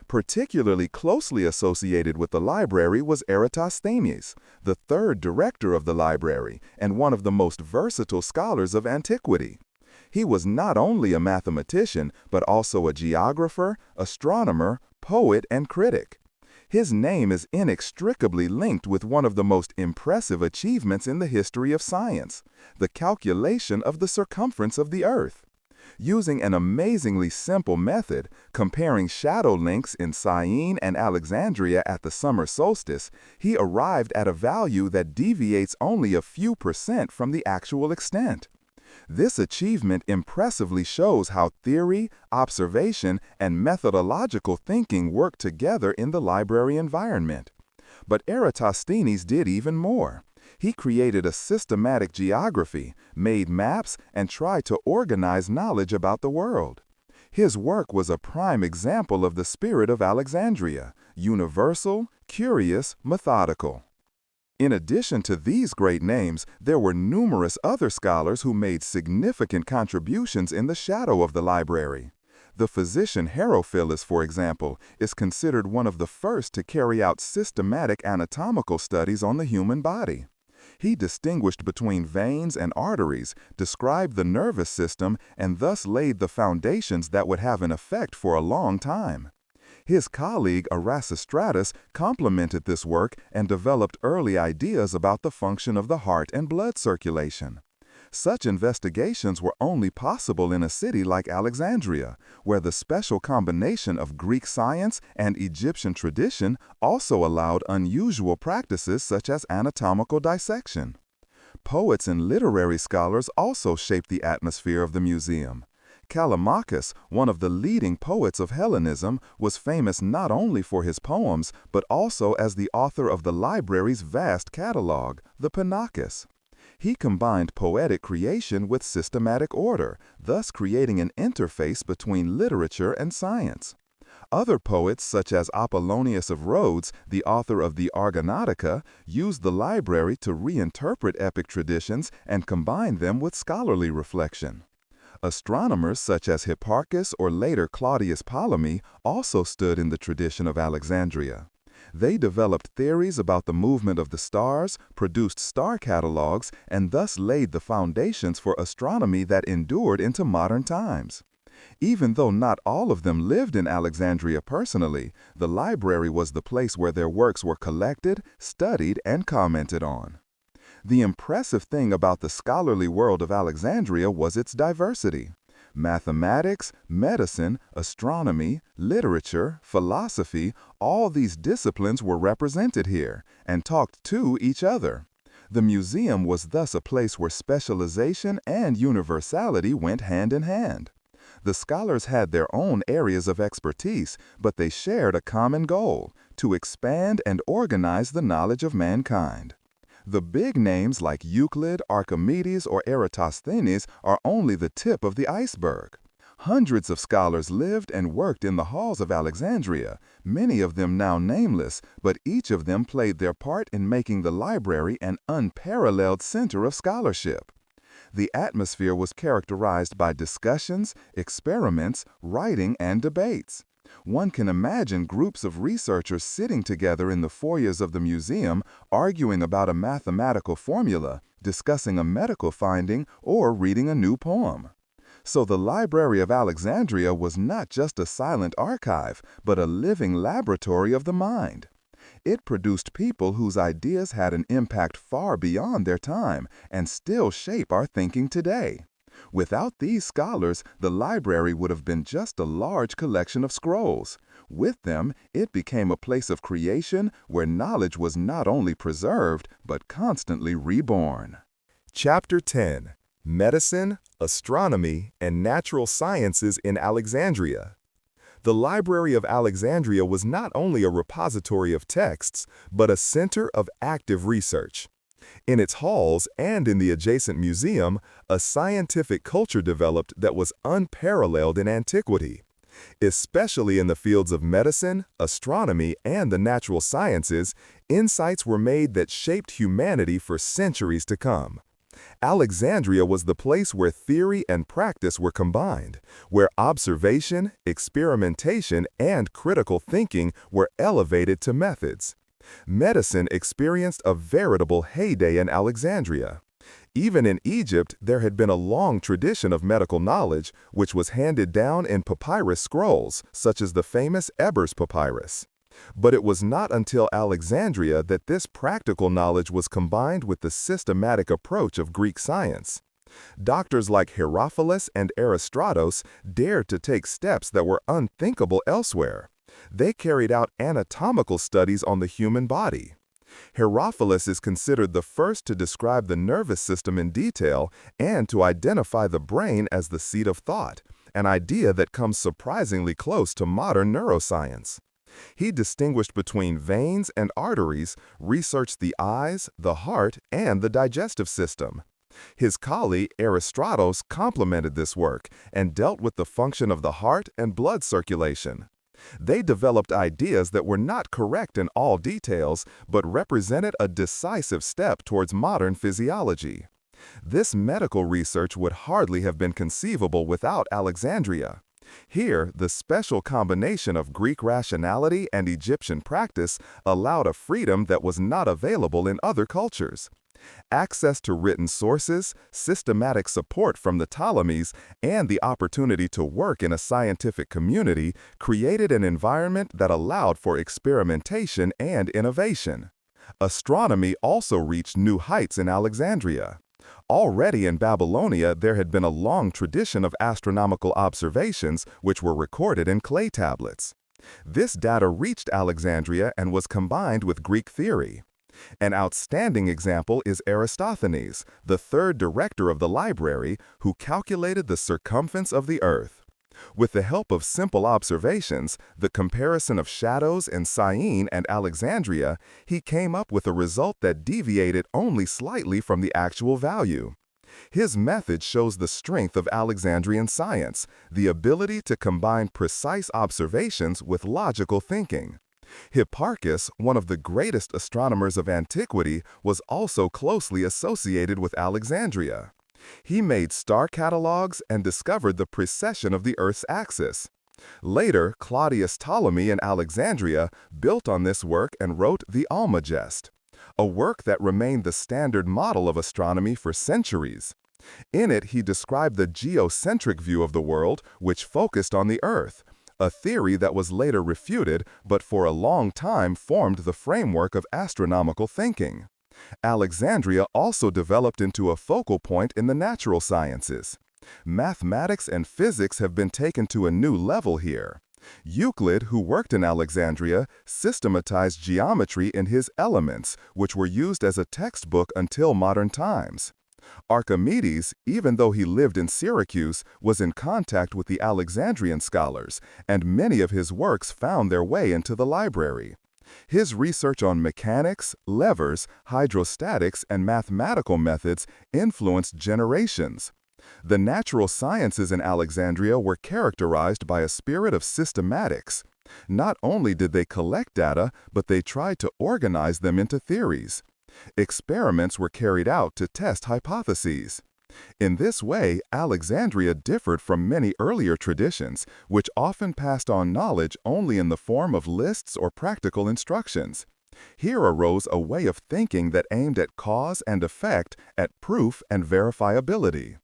Particularly closely associated with the library was Eratosthenes, the third director of the library and one of the most versatile scholars of antiquity. He was not only a mathematician, but also a geographer, astronomer, poet, and critic. His name is inextricably linked with one of the most impressive achievements in the history of science, the calculation of the circumference of the Earth. Using an amazingly simple method, comparing shadow lengths in Syene and Alexandria at the summer solstice, he arrived at a value that deviates only a few % from the actual extent. This achievement impressively shows how theory, observation, and methodological thinking work together in the library environment. But Eratosthenes did even more. He created a systematic geography, made maps, and tried to organize knowledge about the world. His work was a prime example of the spirit of Alexandria: universal, curious, methodical. In addition to these great names, there were numerous other scholars who made significant contributions in the shadow of the library. The physician Herophilus, for example, is considered one of the first to carry out systematic anatomical studies on the human body. He distinguished between veins and arteries, described the nervous system, and thus laid the foundations that would have an effect for a long time. His colleague Erasistratus complemented this work and developed early ideas about the function of the heart and blood circulation. Such investigations were only possible in a city like Alexandria, where the special combination of Greek science and Egyptian tradition also allowed unusual practices such as anatomical dissection. Poets and literary scholars also shaped the atmosphere of the museum. Callimachus, one of the leading poets of Hellenism, was famous not only for his poems, but also as the author of the library's vast catalog, the Panacus. He combined poetic creation with systematic order, thus creating an interface between literature and science. Other poets, such as Apollonius of Rhodes, the author of the Argonautica, used the library to reinterpret epic traditions and combine them with scholarly reflection. Astronomers such as Hipparchus or later Claudius Ptolemy also stood in the tradition of Alexandria. They developed theories about the movement of the stars, produced star catalogs, and thus laid the foundations for astronomy that endured into modern times. Even though not all of them lived in Alexandria personally, the library was the place where their works were collected, studied, and commented on. The impressive thing about the scholarly world of Alexandria was its diversity. Mathematics, medicine, astronomy, literature, philosophy, all these disciplines were represented here and talked to each other. The museum was thus a place where specialization and universality went hand in hand. The scholars had their own areas of expertise, but they shared a common goal: to expand and organize the knowledge of mankind. The big names like Euclid, Archimedes, or Eratosthenes are only the tip of the iceberg. Hundreds of scholars lived and worked in the halls of Alexandria, many of them now nameless, but each of them played their part in making the library an unparalleled center of scholarship. The atmosphere was characterized by discussions, experiments, writing, and debates. One can imagine groups of researchers sitting together in the foyers of the museum, arguing about a mathematical formula, discussing a medical finding, or reading a new poem. So the Library of Alexandria was not just a silent archive, but a living laboratory of the mind. It produced people whose ideas had an impact far beyond their time and still shape our thinking today. Without these scholars, the library would have been just a large collection of scrolls. With them, it became a place of creation where knowledge was not only preserved, but constantly reborn. Chapter 10: Medicine, Astronomy, and Natural Sciences in Alexandria. The Library of Alexandria was not only a repository of texts, but a center of active research. In its halls and in the adjacent museum, a scientific culture developed that was unparalleled in antiquity. Especially in the fields of medicine, astronomy, and the natural sciences, insights were made that shaped humanity for centuries to come. Alexandria was the place where theory and practice were combined, where observation, experimentation, and critical thinking were elevated to methods. Medicine experienced a veritable heyday in Alexandria. Even in Egypt, there had been a long tradition of medical knowledge, which was handed down in papyrus scrolls, such as the famous Ebers papyrus. But it was not until Alexandria that this practical knowledge was combined with the systematic approach of Greek science. Doctors like Herophilus and Aristotle dared to take steps that were unthinkable elsewhere. They carried out anatomical studies on the human body. Herophilus is considered the first to describe the nervous system in detail and to identify the brain as the seat of thought, an idea that comes surprisingly close to modern neuroscience. He distinguished between veins and arteries, researched the eyes, the heart, and the digestive system. His colleague Aristotle complemented this work and dealt with the function of the heart and blood circulation. They developed ideas that were not correct in all details, but represented a decisive step towards modern physiology. This medical research would hardly have been conceivable without Alexandria. Here, the special combination of Greek rationality and Egyptian practice allowed a freedom that was not available in other cultures. Access to written sources, systematic support from the Ptolemies, and the opportunity to work in a scientific community created an environment that allowed for experimentation and innovation. Astronomy also reached new heights in Alexandria. Already in Babylonia, there had been a long tradition of astronomical observations which were recorded in clay tablets. This data reached Alexandria and was combined with Greek theory. An outstanding example is Eratosthenes, the third director of the library, who calculated the circumference of the Earth. With the help of simple observations, the comparison of shadows in Syene and Alexandria, he came up with a result that deviated only slightly from the actual value. His method shows the strength of Alexandrian science, the ability to combine precise observations with logical thinking. Hipparchus, one of the greatest astronomers of antiquity, was also closely associated with Alexandria. He made star catalogs and discovered the precession of the Earth's axis. Later, Claudius Ptolemy in Alexandria built on this work and wrote the Almagest, a work that remained the standard model of astronomy for centuries. In it, he described the geocentric view of the world, which focused on the Earth, a theory that was later refuted but for a long time formed the framework of astronomical thinking. Alexandria also developed into a focal point in the natural sciences. Mathematics and physics have been taken to a new level here. Euclid, who worked in Alexandria, systematized geometry in his Elements, which were used as a textbook until modern times. Archimedes, even though he lived in Syracuse, was in contact with the Alexandrian scholars, and many of his works found their way into the library. His research on mechanics, levers, hydrostatics, and mathematical methods influenced generations. The natural sciences in Alexandria were characterized by a spirit of systematics. Not only did they collect data, but they tried to organize them into theories. Experiments were carried out to test hypotheses. In this way, Alexandria differed from many earlier traditions, which often passed on knowledge only in the form of lists or practical instructions. Here arose a way of thinking that aimed at cause and effect, at proof and verifiability.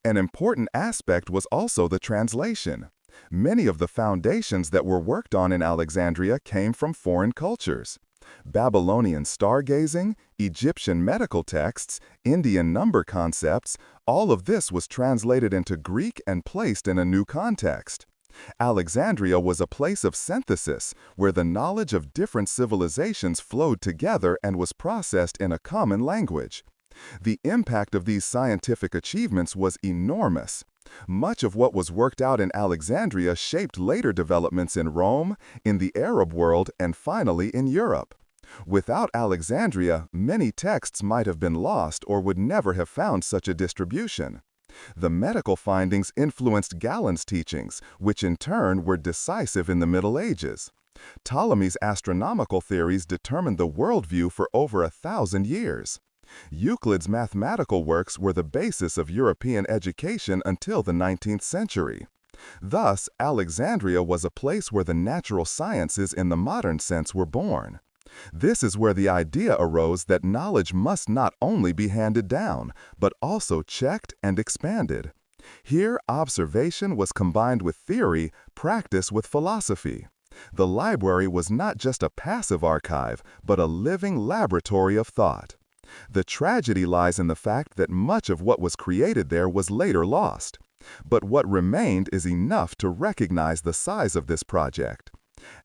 An important aspect was also the translation. Many of the foundations that were worked on in Alexandria came from foreign cultures. Babylonian stargazing, Egyptian medical texts, Indian number concepts, all of this was translated into Greek and placed in a new context. Alexandria was a place of synthesis, where the knowledge of different civilizations flowed together and was processed in a common language. The impact of these scientific achievements was enormous. Much of what was worked out in Alexandria shaped later developments in Rome, in the Arab world, and finally in Europe. Without Alexandria, many texts might have been lost or would never have found such a distribution. The medical findings influenced Galen's teachings, which in turn were decisive in the Middle Ages. Ptolemy's astronomical theories determined the worldview for over 1,000 years. Euclid's mathematical works were the basis of European education until the 19th century. Thus, Alexandria was a place where the natural sciences in the modern sense were born. This is where the idea arose that knowledge must not only be handed down, but also checked and expanded. Here, observation was combined with theory, practice with philosophy. The library was not just a passive archive, but a living laboratory of thought. The tragedy lies in the fact that much of what was created there was later lost. But what remained is enough to recognize the size of this project.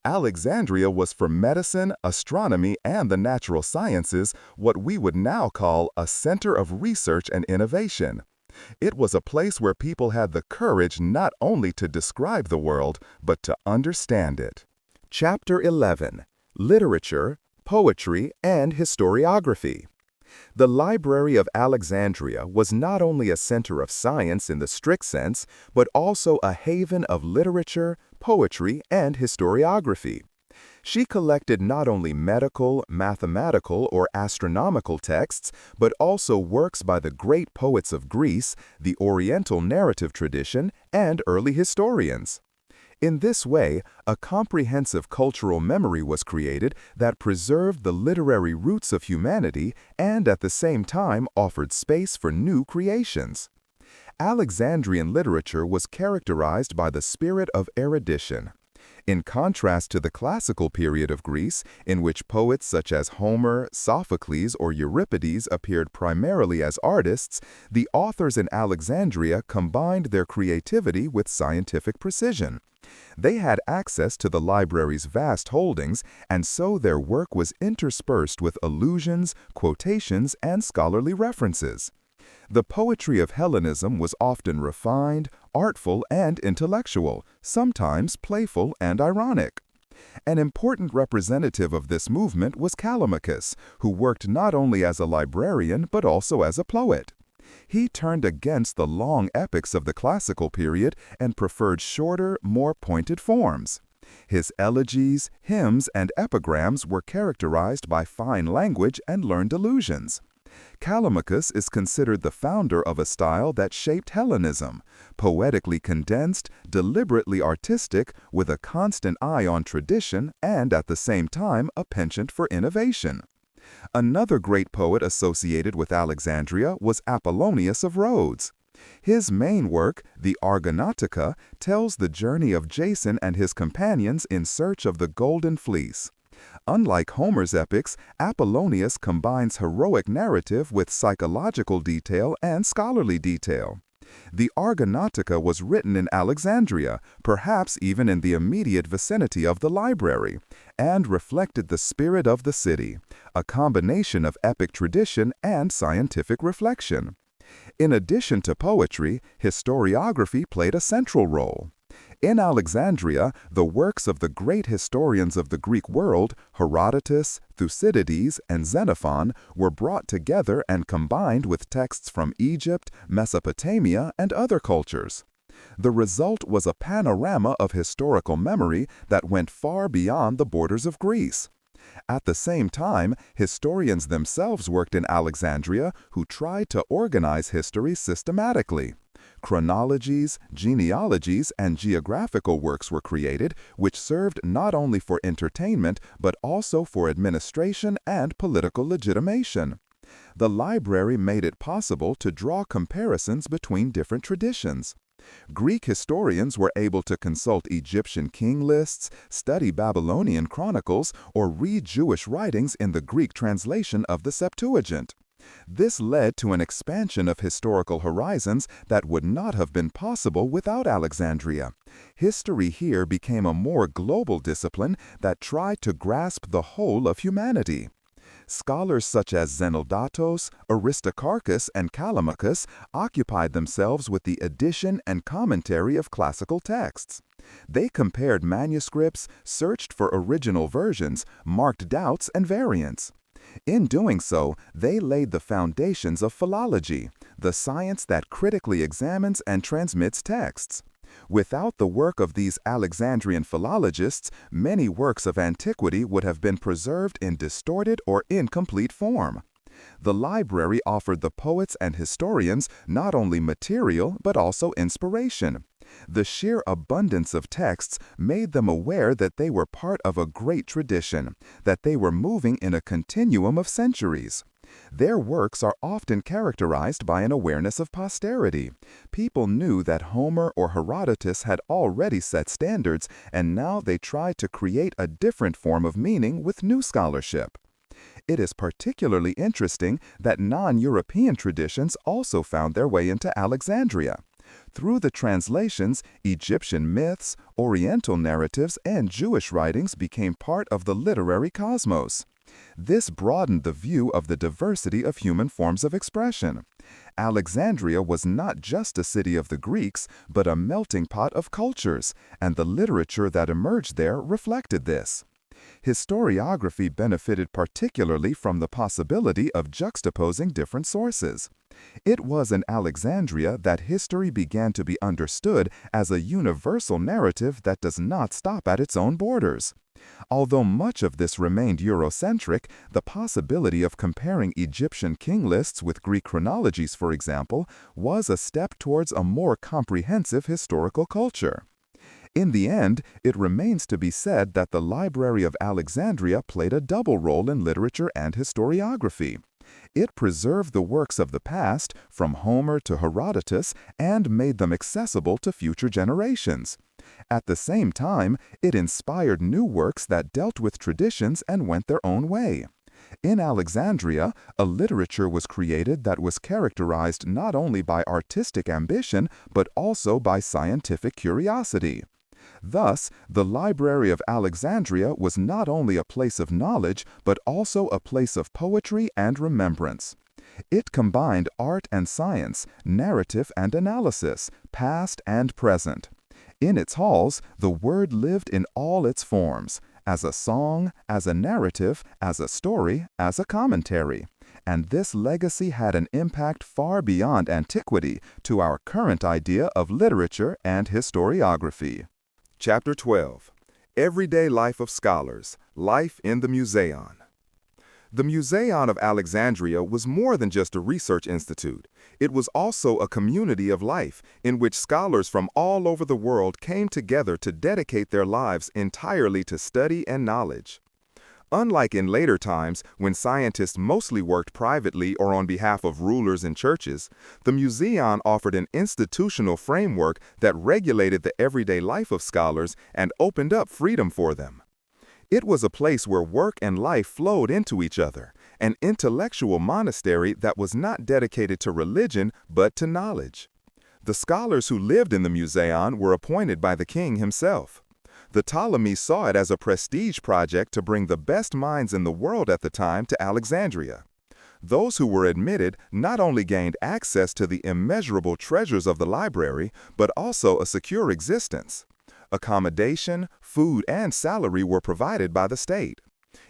Alexandria was for medicine, astronomy, and the natural sciences what we would now call a center of research and innovation. It was a place where people had the courage not only to describe the world, but to understand it. Chapter 11: Literature, Poetry, and Historiography. The Library of Alexandria was not only a center of science in the strict sense, but also a haven of literature, poetry, and historiography. She collected not only medical, mathematical, or astronomical texts, but also works by the great poets of Greece, the Oriental narrative tradition, and early historians. In this way, a comprehensive cultural memory was created that preserved the literary roots of humanity and at the same time offered space for new creations. Alexandrian literature was characterized by the spirit of erudition. In contrast to the classical period of Greece, in which poets such as Homer, Sophocles, or Euripides appeared primarily as artists, the authors in Alexandria combined their creativity with scientific precision. They had access to the library's vast holdings, and so their work was interspersed with allusions, quotations, and scholarly references. The poetry of Hellenism was often refined, artful, and intellectual, sometimes playful and ironic. An important representative of this movement was Callimachus, who worked not only as a librarian but also as a poet. He turned against the long epics of the classical period and preferred shorter, more pointed forms. His elegies, hymns, and epigrams were characterized by fine language and learned allusions. Callimachus is considered the founder of a style that shaped Hellenism, poetically condensed, deliberately artistic, with a constant eye on tradition and at the same time a penchant for innovation. Another great poet associated with Alexandria was Apollonius of Rhodes. His main work, the Argonautica, tells the journey of Jason and his companions in search of the Golden Fleece. Unlike Homer's epics, Apollonius combines heroic narrative with psychological detail and scholarly detail. The Argonautica was written in Alexandria, perhaps even in the immediate vicinity of the library, and reflected the spirit of the city, a combination of epic tradition and scientific reflection. In addition to poetry, historiography played a central role. In Alexandria, the works of the great historians of the Greek world, Herodotus, Thucydides, and Xenophon, were brought together and combined with texts from Egypt, Mesopotamia, and other cultures. The result was a panorama of historical memory that went far beyond the borders of Greece. At the same time, historians themselves worked in Alexandria who tried to organize history systematically. Chronologies, genealogies, and geographical works were created, which served not only for entertainment but also for administration and political legitimation. The library made it possible to draw comparisons between different traditions. Greek historians were able to consult Egyptian king lists, study Babylonian chronicles, or read Jewish writings in the Greek translation of the Septuagint. This led to an expansion of historical horizons that would not have been possible without Alexandria. History here became a more global discipline that tried to grasp the whole of humanity. Scholars such as Xenoldatos, Aristarchus, and Callimachus occupied themselves with the edition and commentary of classical texts. They compared manuscripts, searched for original versions, marked doubts and variants. In doing so, they laid the foundations of philology, the science that critically examines and transmits texts. Without the work of these Alexandrian philologists, many works of antiquity would have been preserved in distorted or incomplete form. The library offered the poets and historians not only material but also inspiration. The sheer abundance of texts made them aware that they were part of a great tradition, that they were moving in a continuum of centuries. Their works are often characterized by an awareness of posterity. People knew that Homer or Herodotus had already set standards, and now they tried to create a different form of meaning with new scholarship. It is particularly interesting that non-European traditions also found their way into Alexandria. Through the translations, Egyptian myths, Oriental narratives, and Jewish writings became part of the literary cosmos. This broadened the view of the diversity of human forms of expression. Alexandria was not just a city of the Greeks, but a melting pot of cultures, and the literature that emerged there reflected this. Historiography benefited particularly from the possibility of juxtaposing different sources. It was in Alexandria that history began to be understood as a universal narrative that does not stop at its own borders. Although much of this remained Eurocentric, the possibility of comparing Egyptian king lists with Greek chronologies, for example, was a step towards a more comprehensive historical culture. In the end, it remains to be said that the Library of Alexandria played a double role in literature and historiography. It preserved the works of the past, from Homer to Herodotus, and made them accessible to future generations. At the same time, it inspired new works that dealt with traditions and went their own way. In Alexandria, a literature was created that was characterized not only by artistic ambition, but also by scientific curiosity. Thus, the Library of Alexandria was not only a place of knowledge, but also a place of poetry and remembrance. It combined art and science, narrative and analysis, past and present. In its halls, the word lived in all its forms, as a song, as a narrative, as a story, as a commentary. And this legacy had an impact far beyond antiquity to our current idea of literature and historiography. Chapter 12. Everyday Life of Scholars, Life in the Museion. The Museion of Alexandria was more than just a research institute. It was also a community of life in which scholars from all over the world came together to dedicate their lives entirely to study and knowledge. Unlike in later times, when scientists mostly worked privately or on behalf of rulers and churches, the Museion offered an institutional framework that regulated the everyday life of scholars and opened up freedom for them. It was a place where work and life flowed into each other, an intellectual monastery that was not dedicated to religion but to knowledge. The scholars who lived in the Museion were appointed by the king himself. The Ptolemies saw it as a prestige project to bring the best minds in the world at the time to Alexandria. Those who were admitted not only gained access to the immeasurable treasures of the library, but also a secure existence. Accommodation, food, and salary were provided by the state.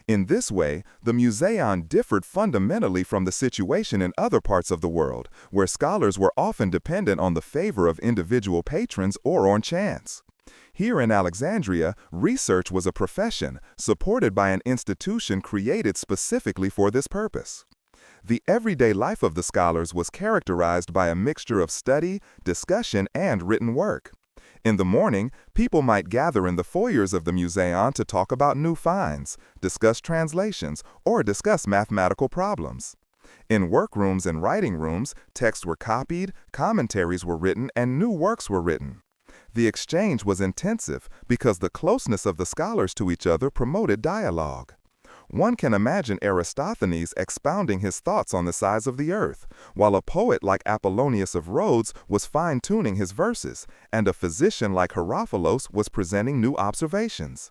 In this way, the Museion differed fundamentally from the situation in other parts of the world, where scholars were often dependent on the favor of individual patrons or on chance. Here in Alexandria, research was a profession, supported by an institution created specifically for this purpose. The everyday life of the scholars was characterized by a mixture of study, discussion, and written work. In the morning, people might gather in the foyers of the Museion to talk about new finds, discuss translations, or discuss mathematical problems. In workrooms and writing rooms, texts were copied, commentaries were written, and new works were written. The exchange was intensive because the closeness of the scholars to each other promoted dialogue. One can imagine Eratosthenes expounding his thoughts on the size of the earth, while a poet like Apollonius of Rhodes was fine-tuning his verses, and a physician like Herophilos was presenting new observations.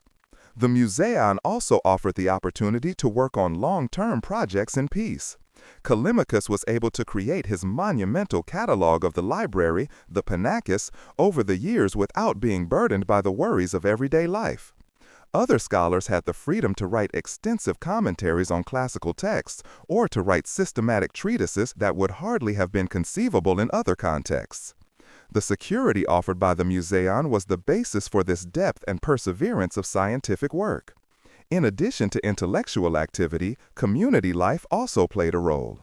The Museion also offered the opportunity to work on long-term projects in peace. Callimachus was able to create his monumental catalog of the library, the Panacus, over the years without being burdened by the worries of everyday life. Other scholars had the freedom to write extensive commentaries on classical texts or to write systematic treatises that would hardly have been conceivable in other contexts. The security offered by the Museion was the basis for this depth and perseverance of scientific work. In addition to intellectual activity, community life also played a role.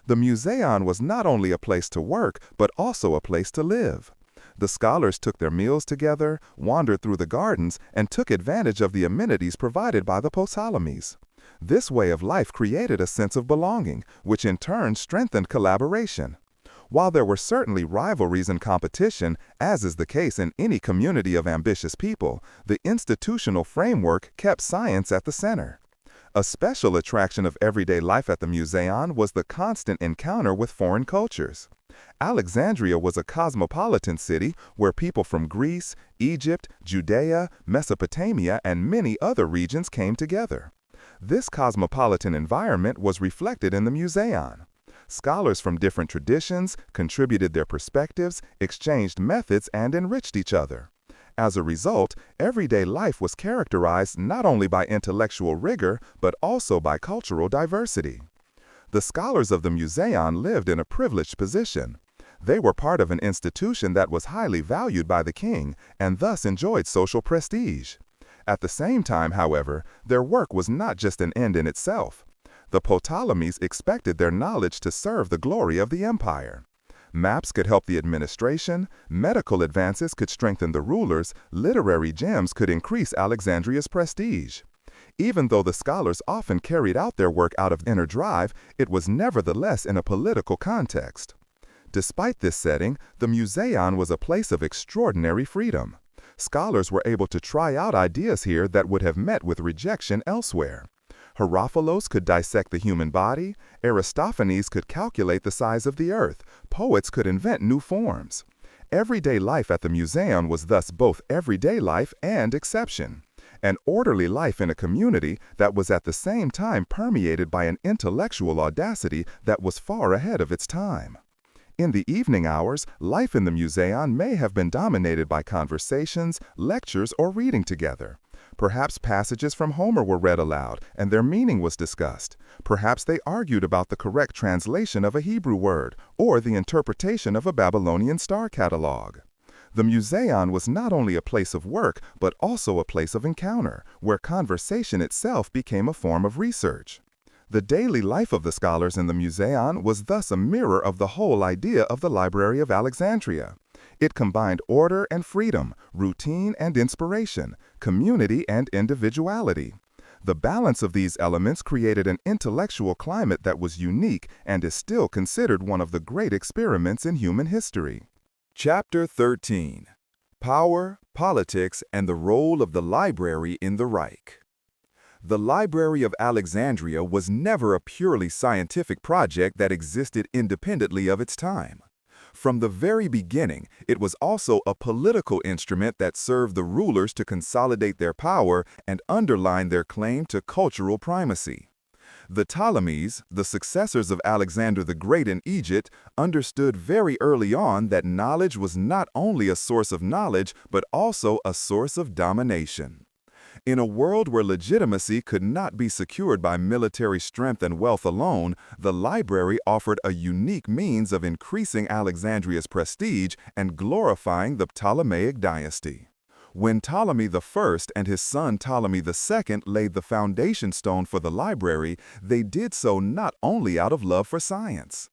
The Museion was not only a place to work, but also a place to live. The scholars took their meals together, wandered through the gardens, and took advantage of the amenities provided by the Ptolemies. This way of life created a sense of belonging, which in turn strengthened collaboration. While there were certainly rivalries and competition, as is the case in any community of ambitious people, the institutional framework kept science at the center. A special attraction of everyday life at the Museion was the constant encounter with foreign cultures. Alexandria was a cosmopolitan city where people from Greece, Egypt, Judea, Mesopotamia, and many other regions came together. This cosmopolitan environment was reflected in the Museion. Scholars from different traditions contributed their perspectives, exchanged methods, and enriched each other. As a result, everyday life was characterized not only by intellectual rigor, but also by cultural diversity. The scholars of the Museion lived in a privileged position. They were part of an institution that was highly valued by the king and thus enjoyed social prestige. At the same time, however, their work was not just an end in itself. The Ptolemies expected their knowledge to serve the glory of the empire. Maps could help the administration, medical advances could strengthen the rulers, literary gems could increase Alexandria's prestige. Even though the scholars often carried out their work out of inner drive, it was nevertheless in a political context. Despite this setting, the Museion was a place of extraordinary freedom. Scholars were able to try out ideas here that would have met with rejection elsewhere. Herophilos could dissect the human body, Aristophanes could calculate the size of the earth, poets could invent new forms. Everyday life at the museum was thus both everyday life and exception. An orderly life in a community that was at the same time permeated by an intellectual audacity that was far ahead of its time. In the evening hours, life in the museum may have been dominated by conversations, lectures, or reading together. Perhaps passages from Homer were read aloud and their meaning was discussed. Perhaps they argued about the correct translation of a Hebrew word or the interpretation of a Babylonian star catalog. The museum was not only a place of work, but also a place of encounter, where conversation itself became a form of research. The daily life of the scholars in the museum was thus a mirror of the whole idea of the Library of Alexandria. It combined order and freedom, routine and inspiration, community and individuality. The balance of these elements created an intellectual climate that was unique and is still considered one of the great experiments in human history. Chapter 13. Power, Politics, and the Role of the Library in the Reich. The Library of Alexandria was never a purely scientific project that existed independently of its time. From the very beginning, it was also a political instrument that served the rulers to consolidate their power and underline their claim to cultural primacy. The Ptolemies, the successors of Alexander the Great in Egypt, understood very early on that knowledge was not only a source of knowledge, but also a source of domination. In a world where legitimacy could not be secured by military strength and wealth alone, the library offered a unique means of increasing Alexandria's prestige and glorifying the Ptolemaic dynasty. When Ptolemy I and his son Ptolemy II laid the foundation stone for the library, they did so not only out of love for science.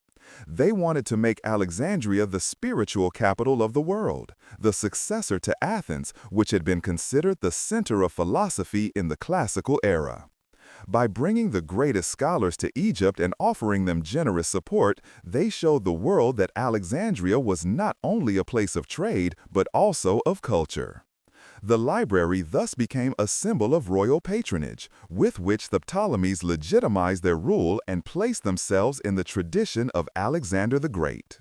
They wanted to make Alexandria the spiritual capital of the world, the successor to Athens, which had been considered the center of philosophy in the classical era. By bringing the greatest scholars to Egypt and offering them generous support, they showed the world that Alexandria was not only a place of trade, but also of culture. The library thus became a symbol of royal patronage, with which the Ptolemies legitimized their rule and placed themselves in the tradition of Alexander the Great.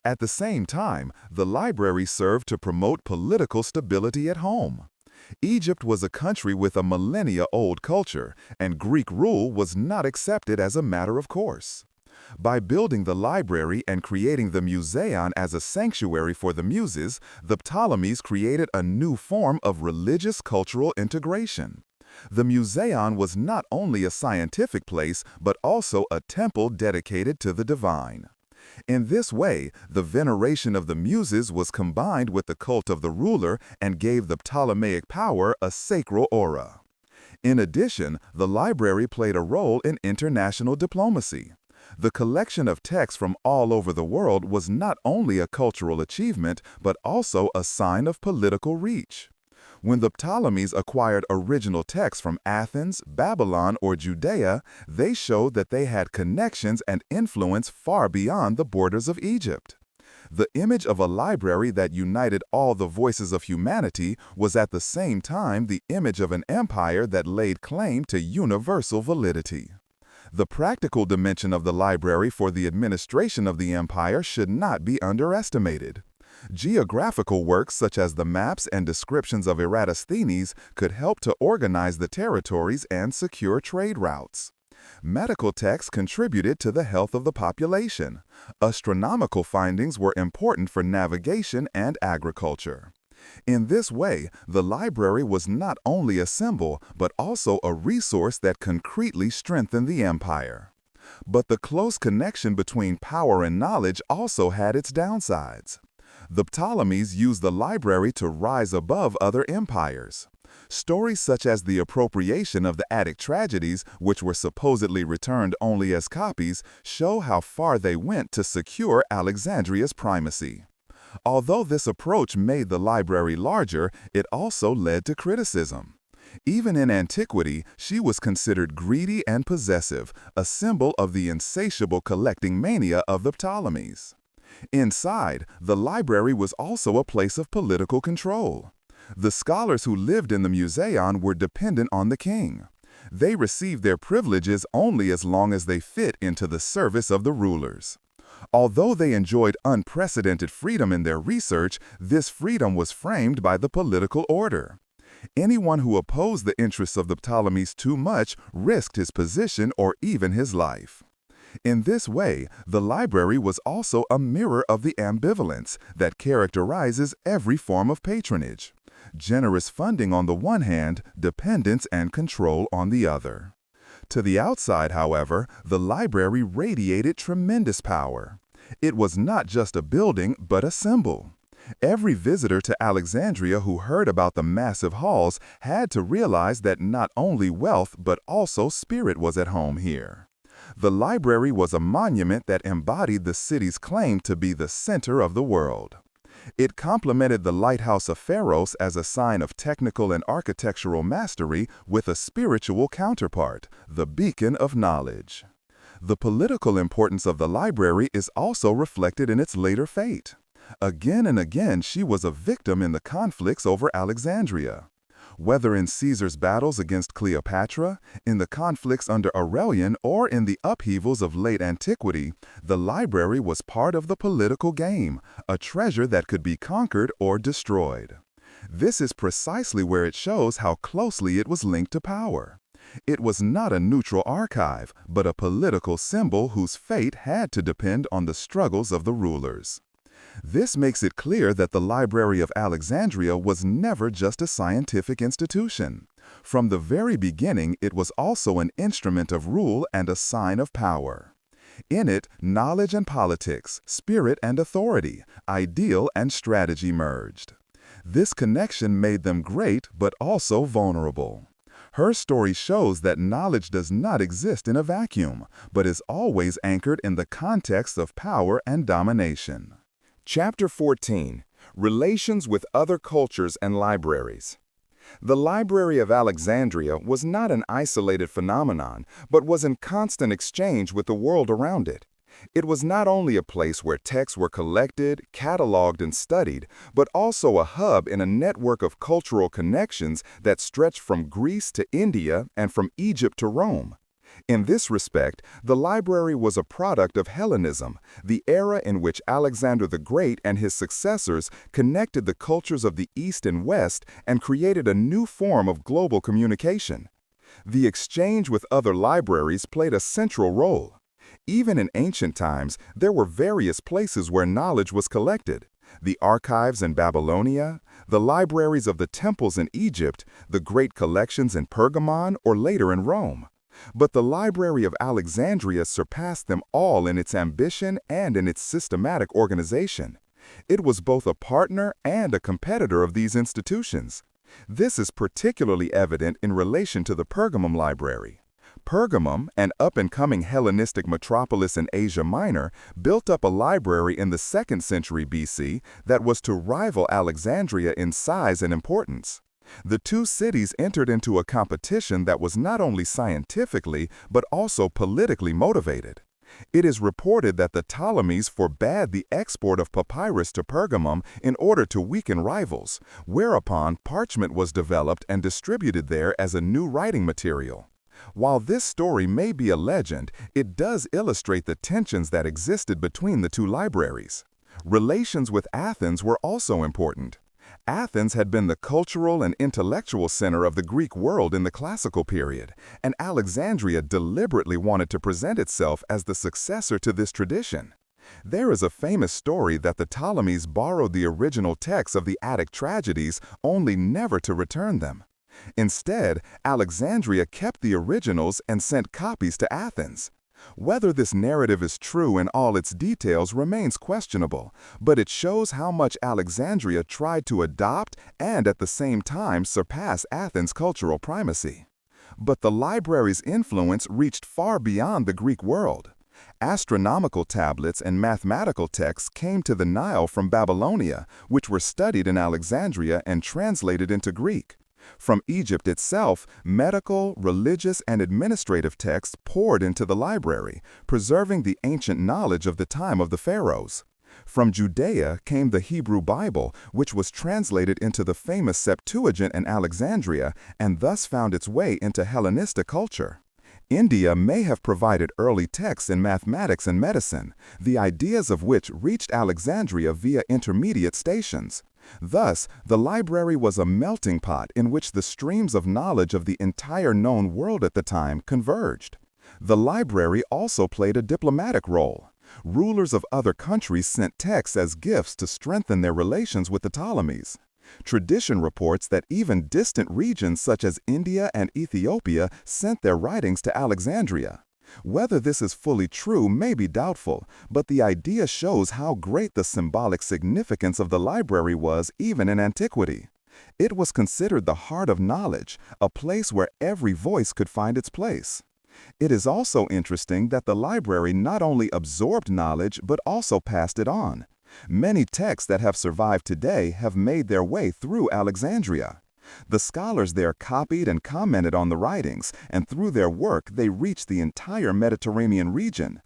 At the same time, the library served to promote political stability at home. Egypt was a country with a millennia-old culture, and Greek rule was not accepted as a matter of course. By building the library and creating the museum as a sanctuary for the muses, the Ptolemies created a new form of religious cultural integration. The museum was not only a scientific place, but also a temple dedicated to the divine. In this way, the veneration of the muses was combined with the cult of the ruler and gave the Ptolemaic power a sacral aura. In addition, the library played a role in international diplomacy. The collection of texts from all over the world was not only a cultural achievement, but also a sign of political reach. When the Ptolemies acquired original texts from Athens, Babylon, or Judea, they showed that they had connections and influence far beyond the borders of Egypt. The image of a library that united all the voices of humanity was at the same time the image of an empire that laid claim to universal validity. The practical dimension of the library for the administration of the empire should not be underestimated. Geographical works such as the maps and descriptions of Eratosthenes could help to organize the territories and secure trade routes. Medical texts contributed to the health of the population. Astronomical findings were important for navigation and agriculture. In this way, the library was not only a symbol, but also a resource that concretely strengthened the empire. But the close connection between power and knowledge also had its downsides. The Ptolemies used the library to rise above other empires. Stories such as the appropriation of the Attic tragedies, which were supposedly returned only as copies, show how far they went to secure Alexandria's primacy. Although this approach made the library larger, it also led to criticism. Even in antiquity, she was considered greedy and possessive, a symbol of the insatiable collecting mania of the Ptolemies. Inside, the library was also a place of political control. The scholars who lived in the Museion were dependent on the king. They received their privileges only as long as they fit into the service of the rulers. Although they enjoyed unprecedented freedom in their research, this freedom was framed by the political order. Anyone who opposed the interests of the Ptolemies too much risked his position or even his life. In this way, the library was also a mirror of the ambivalence that characterizes every form of patronage. Generous funding on the one hand, dependence and control on the other. To the outside, however, the library radiated tremendous power. It was not just a building, but a symbol. Every visitor to Alexandria who heard about the massive halls had to realize that not only wealth but also spirit was at home here. The library was a monument that embodied the city's claim to be the center of the world. It complemented the lighthouse of Pharos as a sign of technical and architectural mastery with a spiritual counterpart, the beacon of knowledge. The political importance of the library is also reflected in its later fate. Again and again, she was a victim in the conflicts over Alexandria. Whether in Caesar's battles against Cleopatra, in the conflicts under Aurelian, or in the upheavals of late antiquity, the library was part of the political game, a treasure that could be conquered or destroyed. This is precisely where it shows how closely it was linked to power. It was not a neutral archive, but a political symbol whose fate had to depend on the struggles of the rulers. This makes it clear that the Library of Alexandria was never just a scientific institution. From the very beginning, it was also an instrument of rule and a sign of power. In it, knowledge and politics, spirit and authority, ideal and strategy merged. This connection made them great but also vulnerable. Her story shows that knowledge does not exist in a vacuum, but is always anchored in the context of power and domination. Chapter 14. Relations with Other Cultures and Libraries. The Library of Alexandria was not an isolated phenomenon, but was in constant exchange with the world around it. It was not only a place where texts were collected, cataloged, and studied, but also a hub in a network of cultural connections that stretched from Greece to India and from Egypt to Rome. In this respect, the library was a product of Hellenism, the era in which Alexander the Great and his successors connected the cultures of the East and West and created a new form of global communication. The exchange with other libraries played a central role. Even in ancient times, there were various places where knowledge was collected. The archives in Babylonia, the libraries of the temples in Egypt, the great collections in Pergamon, or later in Rome. But the Library of Alexandria surpassed them all in its ambition and in its systematic organization. It was both a partner and a competitor of these institutions. This is particularly evident in relation to the Pergamum Library. Pergamum, an up-and-coming Hellenistic metropolis in Asia Minor, built up a library in the 2nd century BC that was to rival Alexandria in size and importance. The two cities entered into a competition that was not only scientifically but also politically motivated. It is reported that the Ptolemies forbade the export of papyrus to Pergamum in order to weaken rivals, whereupon parchment was developed and distributed there as a new writing material. While this story may be a legend, it does illustrate the tensions that existed between the two libraries. Relations with Athens were also important. Athens had been the cultural and intellectual center of the Greek world in the classical period, and Alexandria deliberately wanted to present itself as the successor to this tradition. There is a famous story that the Ptolemies borrowed the original texts of the Attic tragedies only never to return them. Instead, Alexandria kept the originals and sent copies to Athens. Whether this narrative is true in all its details remains questionable, but it shows how much Alexandria tried to adopt and at the same time surpass Athens' cultural primacy. But the library's influence reached far beyond the Greek world. Astronomical tablets and mathematical texts came to the Nile from Babylonia, which were studied in Alexandria and translated into Greek. From Egypt itself, medical, religious, and administrative texts poured into the library, preserving the ancient knowledge of the time of the pharaohs. From Judea came the Hebrew Bible, which was translated into the famous Septuagint in Alexandria and thus found its way into Hellenistic culture. India may have provided early texts in mathematics and medicine, the ideas of which reached Alexandria via intermediate stations. Thus, the library was a melting pot in which the streams of knowledge of the entire known world at the time converged. The library also played a diplomatic role. Rulers of other countries sent texts as gifts to strengthen their relations with the Ptolemies. Tradition reports that even distant regions such as India and Ethiopia sent their writings to Alexandria. Whether this is fully true may be doubtful, but the idea shows how great the symbolic significance of the library was even in antiquity. It was considered the heart of knowledge, a place where every voice could find its place. It is also interesting that the library not only absorbed knowledge but also passed it on. Many texts that have survived today have made their way through Alexandria. The scholars there copied and commented on the writings, and through their work they reached the entire Mediterranean region.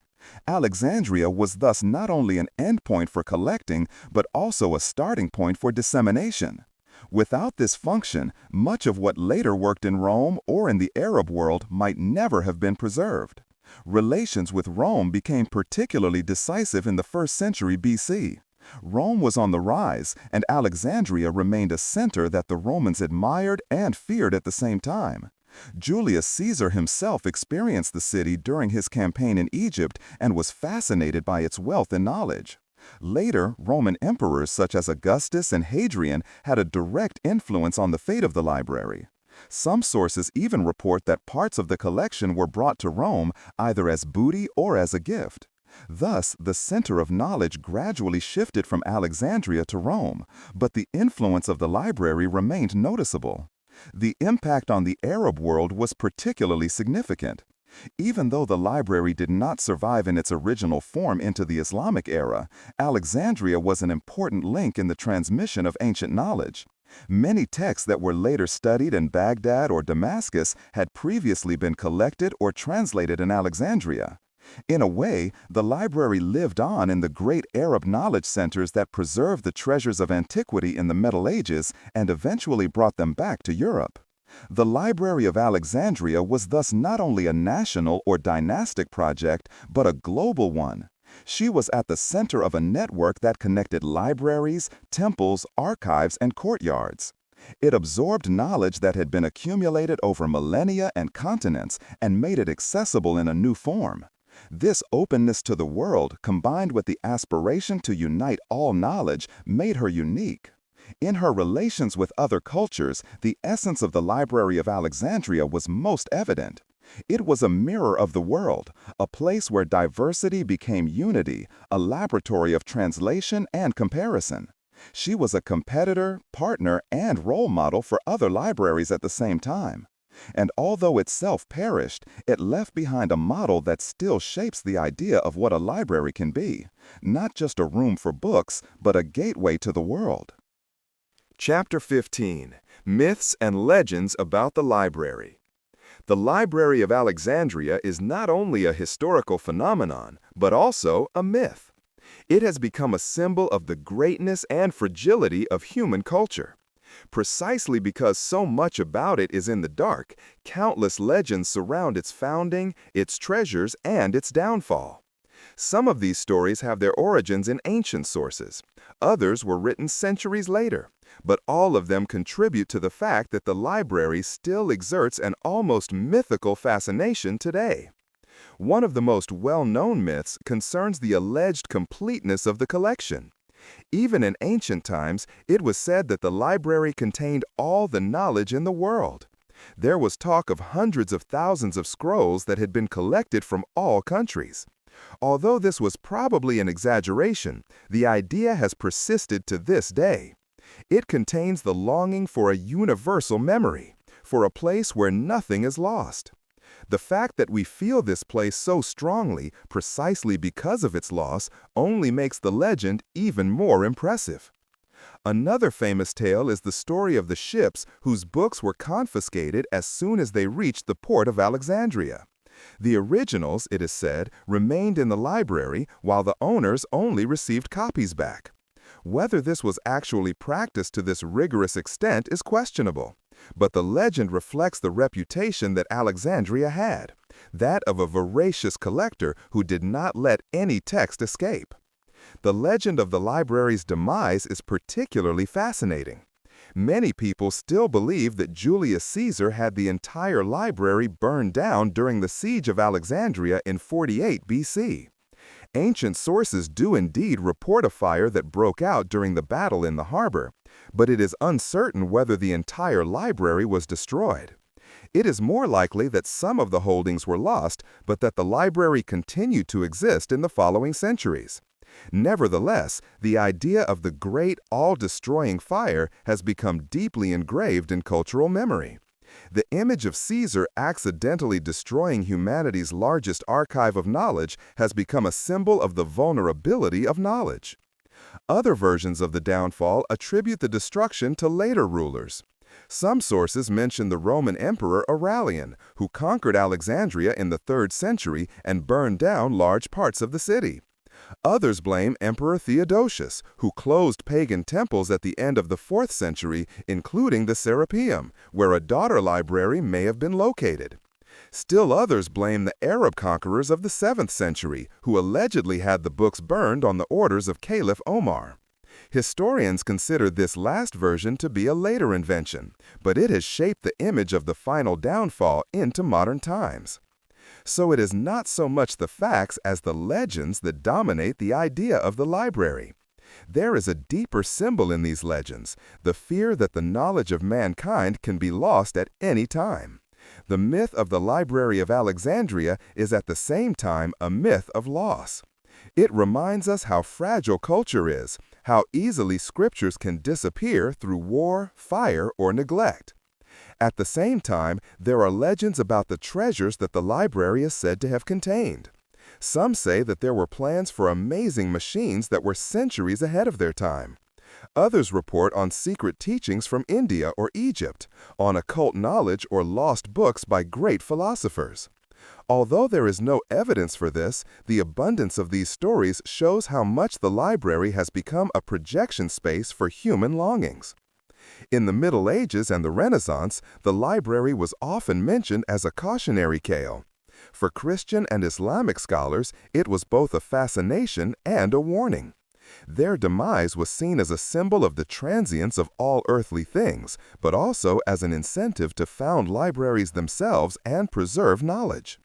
Alexandria was thus not only an endpoint for collecting, but also a starting point for dissemination. Without this function, much of what later worked in Rome or in the Arab world might never have been preserved. Relations with Rome became particularly decisive in the 1st century BC. Rome was on the rise, and Alexandria remained a center that the Romans admired and feared at the same time. Julius Caesar himself experienced the city during his campaign in Egypt and was fascinated by its wealth and knowledge. Later, Roman emperors such as Augustus and Hadrian had a direct influence on the fate of the library. Some sources even report that parts of the collection were brought to Rome either as booty or as a gift. Thus, the center of knowledge gradually shifted from Alexandria to Rome, but the influence of the library remained noticeable. The impact on the Arab world was particularly significant. Even though the library did not survive in its original form into the Islamic era, Alexandria was an important link in the transmission of ancient knowledge. Many texts that were later studied in Baghdad or Damascus had previously been collected or translated in Alexandria. In a way, the library lived on in the great Arab knowledge centers that preserved the treasures of antiquity in the Middle Ages and eventually brought them back to Europe. The Library of Alexandria was thus not only a national or dynastic project, but a global one. She was at the center of a network that connected libraries, temples, archives, and courtyards. It absorbed knowledge that had been accumulated over millennia and continents and made it accessible in a new form. This openness to the world, combined with the aspiration to unite all knowledge, made her unique. In her relations with other cultures, the essence of the Library of Alexandria was most evident. It was a mirror of the world, a place where diversity became unity, a laboratory of translation and comparison. She was a competitor, partner, and role model for other libraries at the same time. And although itself perished, it left behind a model that still shapes the idea of what a library can be, not just a room for books, but a gateway to the world. Chapter 15. Myths and Legends about the Library. The Library of Alexandria is not only a historical phenomenon, but also a myth. It has become a symbol of the greatness and fragility of human culture. Precisely because so much about it is in the dark, countless legends surround its founding, its treasures, and its downfall. Some of these stories have their origins in ancient sources. Others were written centuries later, but all of them contribute to the fact that the library still exerts an almost mythical fascination today. One of the most well-known myths concerns the alleged completeness of the collection. Even in ancient times, it was said that the library contained all the knowledge in the world. There was talk of hundreds of thousands of scrolls that had been collected from all countries. Although this was probably an exaggeration, the idea has persisted to this day. It contains the longing for a universal memory, for a place where nothing is lost. The fact that we feel this place so strongly, precisely because of its loss, only makes the legend even more impressive. Another famous tale is the story of the ships whose books were confiscated as soon as they reached the port of Alexandria. The originals, it is said, remained in the library while the owners only received copies back. Whether this was actually practiced to this rigorous extent is questionable, but the legend reflects the reputation that Alexandria had, that of a voracious collector who did not let any text escape. The legend of the library's demise is particularly fascinating. Many people still believe that Julius Caesar had the entire library burned down during the siege of Alexandria in 48 BC. Ancient sources do indeed report a fire that broke out during the battle in the harbor, but it is uncertain whether the entire library was destroyed. It is more likely that some of the holdings were lost, but that the library continued to exist in the following centuries. Nevertheless, the idea of the great, all-destroying fire has become deeply engraved in cultural memory. The image of Caesar accidentally destroying humanity's largest archive of knowledge has become a symbol of the vulnerability of knowledge. Other versions of the downfall attribute the destruction to later rulers. Some sources mention the Roman Emperor Aurelian, who conquered Alexandria in the 3rd century and burned down large parts of the city. Others blame Emperor Theodosius, who closed pagan temples at the end of the 4th century, including the Serapeum, where a daughter library may have been located. Still others blame the Arab conquerors of the 7th century, who allegedly had the books burned on the orders of Caliph Omar. Historians consider this last version to be a later invention, but it has shaped the image of the final downfall into modern times. So it is not so much the facts as the legends that dominate the idea of the library. There is a deeper symbol in these legends, the fear that the knowledge of mankind can be lost at any time. The myth of the Library of Alexandria is at the same time a myth of loss. It reminds us how fragile culture is, how easily scriptures can disappear through war, fire, or neglect. At the same time, there are legends about the treasures that the library is said to have contained. Some say that there were plans for amazing machines that were centuries ahead of their time. Others report on secret teachings from India or Egypt, on occult knowledge or lost books by great philosophers. Although there is no evidence for this, the abundance of these stories shows how much the library has become a projection space for human longings. In the Middle Ages and the Renaissance, the library was often mentioned as a cautionary tale. For Christian and Islamic scholars, it was both a fascination and a warning. Their demise was seen as a symbol of the transience of all earthly things, but also as an incentive to found libraries themselves and preserve knowledge.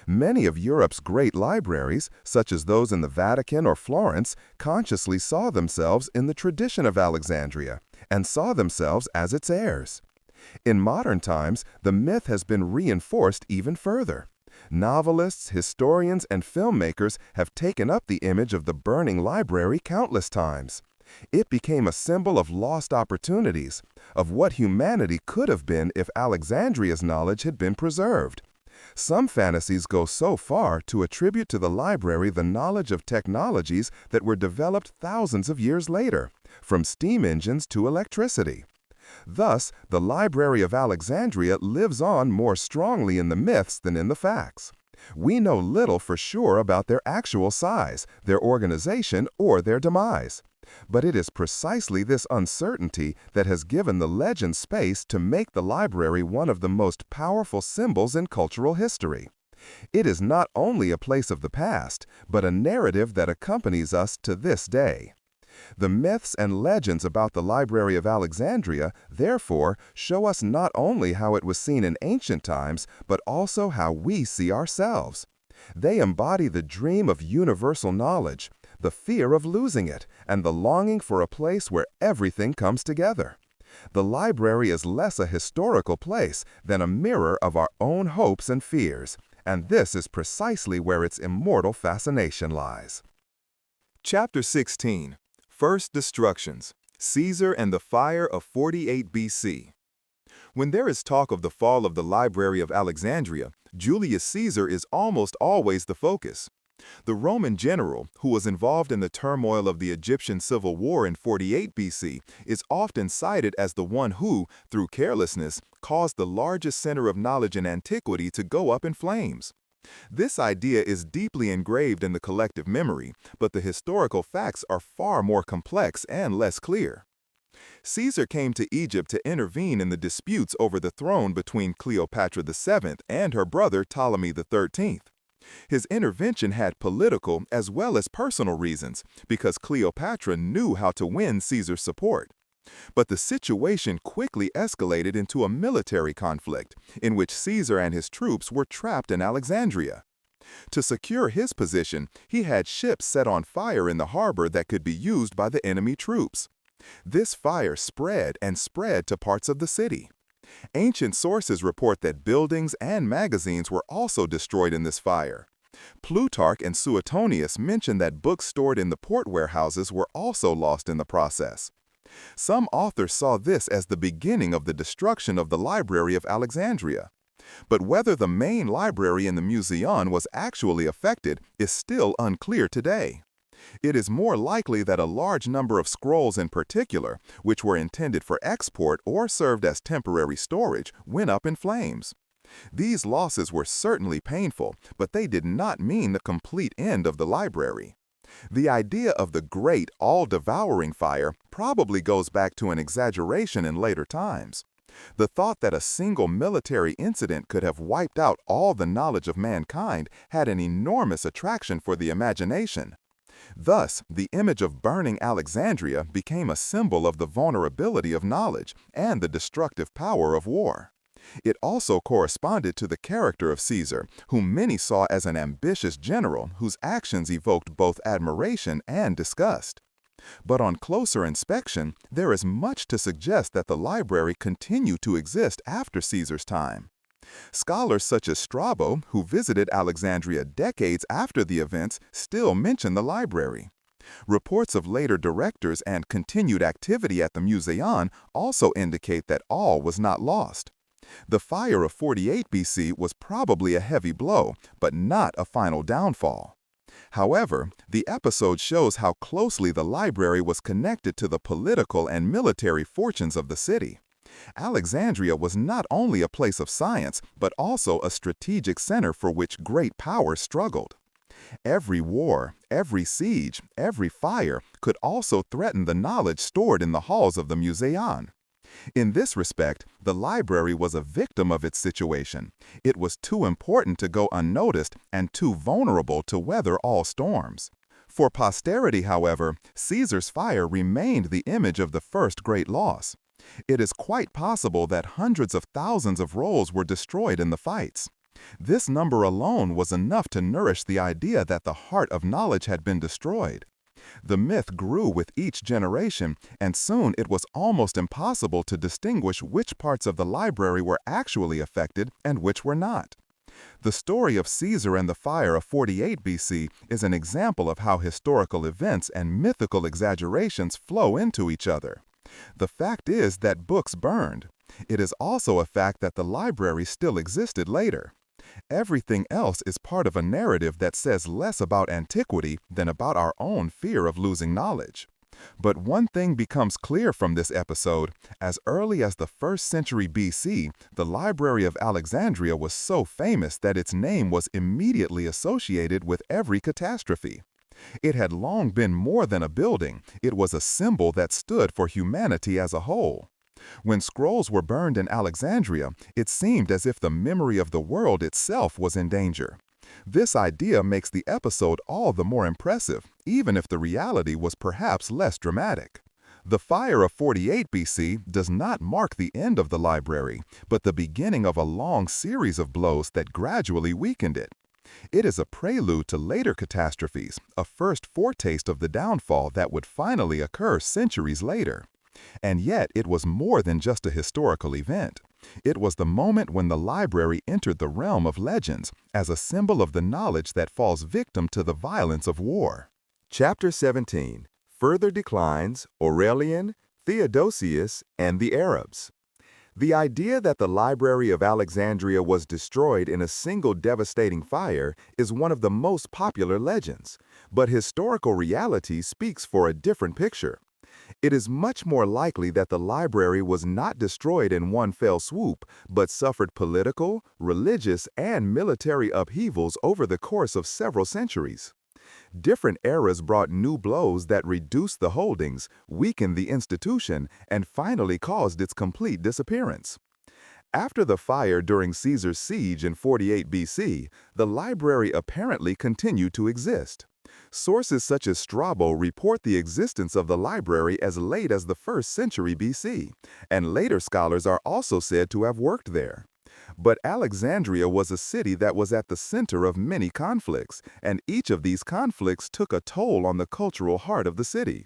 Many of Europe's great libraries, such as those in the Vatican or Florence, consciously saw themselves in the tradition of Alexandria and saw themselves as its heirs. In modern times, the myth has been reinforced even further. Novelists, historians, and filmmakers have taken up the image of the burning library countless times. It became a symbol of lost opportunities, of what humanity could have been if Alexandria's knowledge had been preserved. Some fantasies go so far to attribute to the library the knowledge of technologies that were developed thousands of years later, from steam engines to electricity. Thus, the Library of Alexandria lives on more strongly in the myths than in the facts. We know little for sure about their actual size, their organization, or their demise. But it is precisely this uncertainty that has given the legend space to make the library one of the most powerful symbols in cultural history. It is not only a place of the past, but a narrative that accompanies us to this day. The myths and legends about the Library of Alexandria, therefore, show us not only how it was seen in ancient times, but also how we see ourselves. They embody the dream of universal knowledge, the fear of losing it, and the longing for a place where everything comes together. The library is less a historical place than a mirror of our own hopes and fears, and this is precisely where its immortal fascination lies. Chapter 16. First Destructions, Caesar and the Fire of 48 BC. When there is talk of the fall of the Library of Alexandria, Julius Caesar is almost always the focus. The Roman general, who was involved in the turmoil of the Egyptian civil war in 48 BC, is often cited as the one who, through carelessness, caused the largest center of knowledge in antiquity to go up in flames. This idea is deeply engraved in the collective memory, but the historical facts are far more complex and less clear. Caesar came to Egypt to intervene in the disputes over the throne between Cleopatra VII and her brother Ptolemy XIII. His intervention had political as well as personal reasons, because Cleopatra knew how to win Caesar's support. But the situation quickly escalated into a military conflict, in which Caesar and his troops were trapped in Alexandria. To secure his position, he had ships set on fire in the harbor that could be used by the enemy troops. This fire spread and spread to parts of the city. Ancient sources report that buildings and magazines were also destroyed in this fire. Plutarch and Suetonius mention that books stored in the port warehouses were also lost in the process. Some authors saw this as the beginning of the destruction of the Library of Alexandria. But whether the main library in the Museum was actually affected is still unclear today. It is more likely that a large number of scrolls in particular, which were intended for export or served as temporary storage, went up in flames. These losses were certainly painful, but they did not mean the complete end of the library. The idea of the great, all-devouring fire probably goes back to an exaggeration in later times. The thought that a single military incident could have wiped out all the knowledge of mankind had an enormous attraction for the imagination. Thus, the image of burning Alexandria became a symbol of the vulnerability of knowledge and the destructive power of war. It also corresponded to the character of Caesar, whom many saw as an ambitious general whose actions evoked both admiration and disgust. But on closer inspection, there is much to suggest that the library continued to exist after Caesar's time. Scholars such as Strabo, who visited Alexandria decades after the events, still mention the library. Reports of later directors and continued activity at the Museum also indicate that all was not lost. The fire of 48 BC was probably a heavy blow, but not a final downfall. However, the episode shows how closely the library was connected to the political and military fortunes of the city. Alexandria was not only a place of science, but also a strategic center for which great powers struggled. Every war, every siege, every fire could also threaten the knowledge stored in the halls of the Museum. In this respect, the library was a victim of its situation. It was too important to go unnoticed and too vulnerable to weather all storms. For posterity, however, Caesar's fire remained the image of the first great loss. It is quite possible that hundreds of thousands of rolls were destroyed in the fights. This number alone was enough to nourish the idea that the heart of knowledge had been destroyed. The myth grew with each generation, and soon it was almost impossible to distinguish which parts of the library were actually affected and which were not. The story of Caesar and the fire of 48 BC is an example of how historical events and mythical exaggerations flow into each other. The fact is that books burned. It is also a fact that the library still existed later. Everything else is part of a narrative that says less about antiquity than about our own fear of losing knowledge. But one thing becomes clear from this episode: as early as the 1st century BC, the Library of Alexandria was so famous that its name was immediately associated with every catastrophe. It had long been more than a building. It was a symbol that stood for humanity as a whole. When scrolls were burned in Alexandria, it seemed as if the memory of the world itself was in danger. This idea makes the episode all the more impressive, even if the reality was perhaps less dramatic. The fire of 48 BC does not mark the end of the library, but the beginning of a long series of blows that gradually weakened it. It is a prelude to later catastrophes, a first foretaste of the downfall that would finally occur centuries later. And yet, it was more than just a historical event. It was the moment when the library entered the realm of legends as a symbol of the knowledge that falls victim to the violence of war. Chapter 17. Further Declines, Aurelian, Theodosius, and the Arabs. The idea that the Library of Alexandria was destroyed in a single devastating fire is one of the most popular legends, but historical reality speaks for a different picture. It is much more likely that the library was not destroyed in one fell swoop, but suffered political, religious, and military upheavals over the course of several centuries. Different eras brought new blows that reduced the holdings, weakened the institution, and finally caused its complete disappearance. After the fire during Caesar's siege in 48 BC, the library apparently continued to exist. Sources such as Strabo report the existence of the library as late as the 1st century BC, and later scholars are also said to have worked there. But Alexandria was a city that was at the center of many conflicts, and each of these conflicts took a toll on the cultural heart of the city.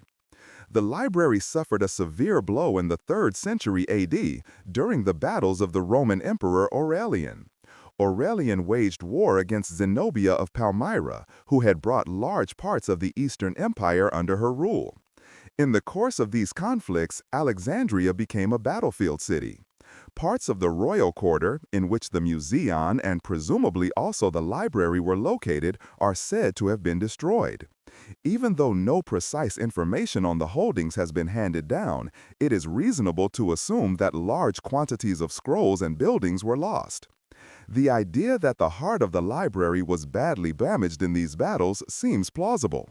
The library suffered a severe blow in the 3rd century AD during the battles of the Roman Emperor Aurelian. Aurelian waged war against Zenobia of Palmyra, who had brought large parts of the Eastern Empire under her rule. In the course of these conflicts, Alexandria became a battlefield city. Parts of the royal quarter, in which the museum and presumably also the library were located, are said to have been destroyed. Even though no precise information on the holdings has been handed down, it is reasonable to assume that large quantities of scrolls and buildings were lost. The idea that the heart of the library was badly damaged in these battles seems plausible.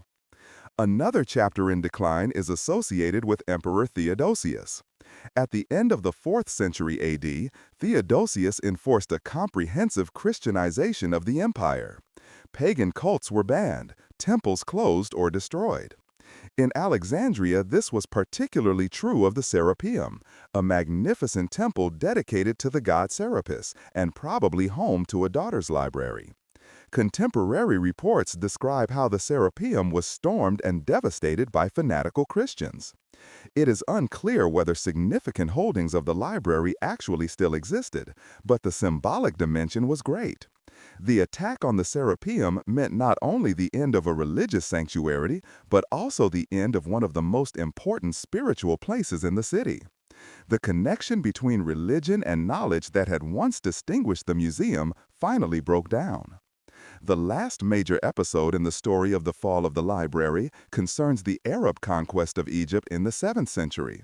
Another chapter in decline is associated with Emperor Theodosius. At the end of the 4th century AD, Theodosius enforced a comprehensive Christianization of the empire. Pagan cults were banned, temples closed or destroyed. In Alexandria, this was particularly true of the Serapeum, a magnificent temple dedicated to the god Serapis and probably home to a daughter's library. Contemporary reports describe how the Serapeum was stormed and devastated by fanatical Christians. It is unclear whether significant holdings of the library actually still existed, but the symbolic dimension was great. The attack on the Serapeum meant not only the end of a religious sanctuary, but also the end of one of the most important spiritual places in the city. The connection between religion and knowledge that had once distinguished the museum finally broke down. The last major episode in the story of the fall of the library concerns the Arab conquest of Egypt in the 7th century.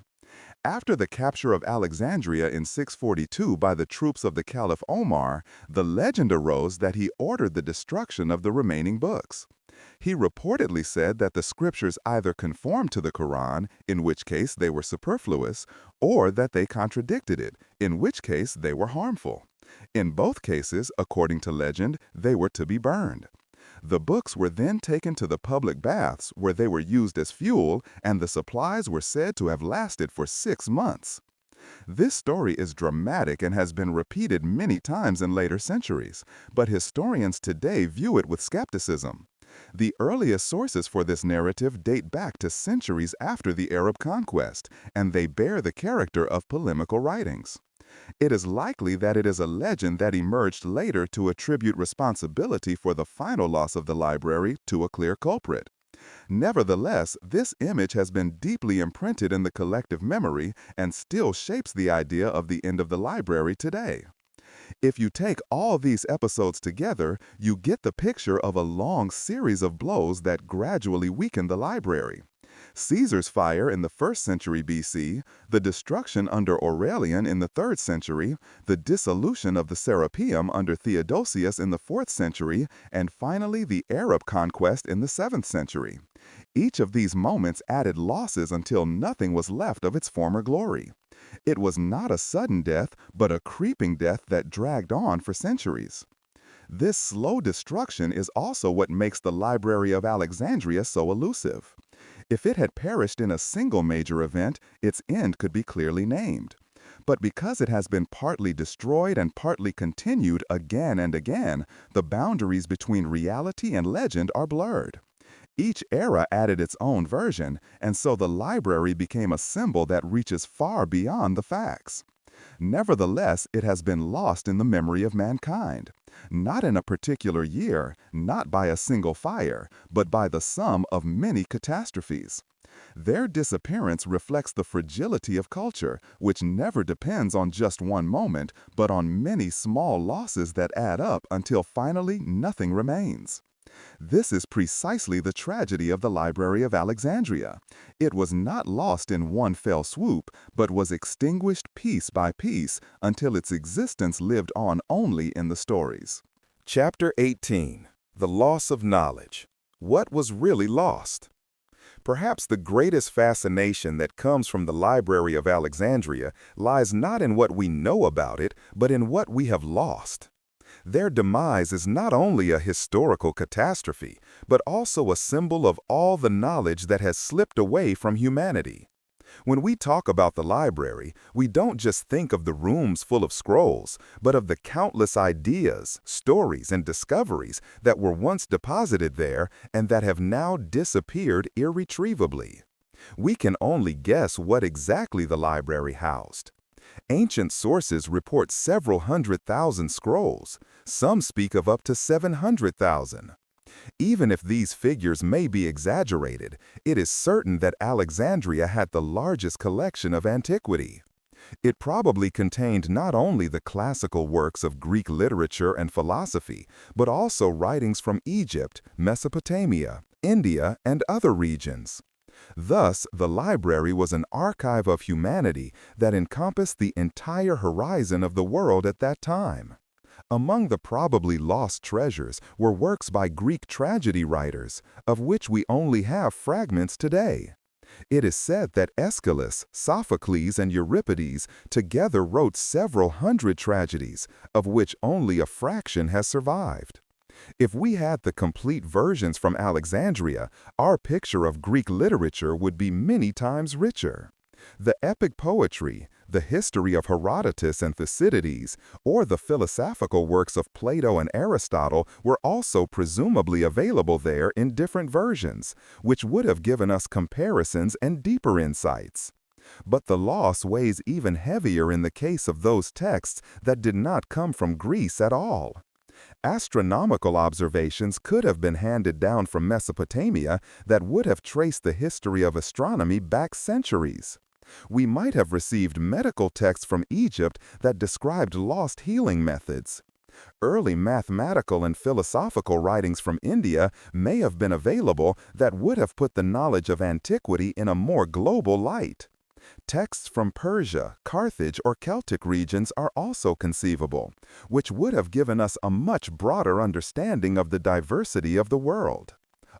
After the capture of Alexandria in 642 by the troops of the Caliph Omar, the legend arose that he ordered the destruction of the remaining books. He reportedly said that the scriptures either conformed to the Quran, in which case they were superfluous, or that they contradicted it, in which case they were harmful. In both cases, according to legend, they were to be burned. The books were then taken to the public baths, where they were used as fuel, and the supplies were said to have lasted for 6 months. This story is dramatic and has been repeated many times in later centuries, but historians today view it with skepticism. The earliest sources for this narrative date back to centuries after the Arab conquest, and they bear the character of polemical writings. It is likely that it is a legend that emerged later to attribute responsibility for the final loss of the library to a clear culprit. Nevertheless, this image has been deeply imprinted in the collective memory and still shapes the idea of the end of the library today. If you take all these episodes together, you get the picture of a long series of blows that gradually weakened the library. Caesar's fire in the 1st century BC, the destruction under Aurelian in the 3rd century, the dissolution of the Serapeum under Theodosius in the 4th century, and finally the Arab conquest in the 7th century. Each of these moments added losses until nothing was left of its former glory. It was not a sudden death, but a creeping death that dragged on for centuries. This slow destruction is also what makes the Library of Alexandria so elusive. If it had perished in a single major event, its end could be clearly named. But because it has been partly destroyed and partly continued again and again, the boundaries between reality and legend are blurred. Each era added its own version, and so the library became a symbol that reaches far beyond the facts. Nevertheless, it has been lost in the memory of mankind, not in a particular year, not by a single fire, but by the sum of many catastrophes. Their disappearance reflects the fragility of culture, which never depends on just one moment, but on many small losses that add up until finally nothing remains. This is precisely the tragedy of the Library of Alexandria. It was not lost in one fell swoop, but was extinguished piece by piece until its existence lived on only in the stories. Chapter 18. The Loss of Knowledge. What was really lost? Perhaps the greatest fascination that comes from the Library of Alexandria lies not in what we know about it, but in what we have lost. Their demise is not only a historical catastrophe, but also a symbol of all the knowledge that has slipped away from humanity. When we talk about the library, we don't just think of the rooms full of scrolls, but of the countless ideas, stories, and discoveries that were once deposited there and that have now disappeared irretrievably. We can only guess what exactly the library housed. Ancient sources report several 100,000 scrolls. Some speak of up to 700,000. Even if these figures may be exaggerated, it is certain that Alexandria had the largest collection of antiquity. It probably contained not only the classical works of Greek literature and philosophy, but also writings from Egypt, Mesopotamia, India, and other regions. Thus, the library was an archive of humanity that encompassed the entire horizon of the world at that time. Among the probably lost treasures were works by Greek tragedy writers, of which we only have fragments today. It is said that Aeschylus, Sophocles, and Euripides together wrote several hundred tragedies, of which only a fraction has survived. If we had the complete versions from Alexandria, our picture of Greek literature would be many times richer. The epic poetry, the history of Herodotus and Thucydides, or the philosophical works of Plato and Aristotle were also presumably available there in different versions, which would have given us comparisons and deeper insights. But the loss weighs even heavier in the case of those texts that did not come from Greece at all. Astronomical observations could have been handed down from Mesopotamia that would have traced the history of astronomy back centuries. We might have received medical texts from Egypt that described lost healing methods. Early mathematical and philosophical writings from India may have been available that would have put the knowledge of antiquity in a more global light. Texts from Persia, Carthage, or Celtic regions are also conceivable, which would have given us a much broader understanding of the diversity of the world.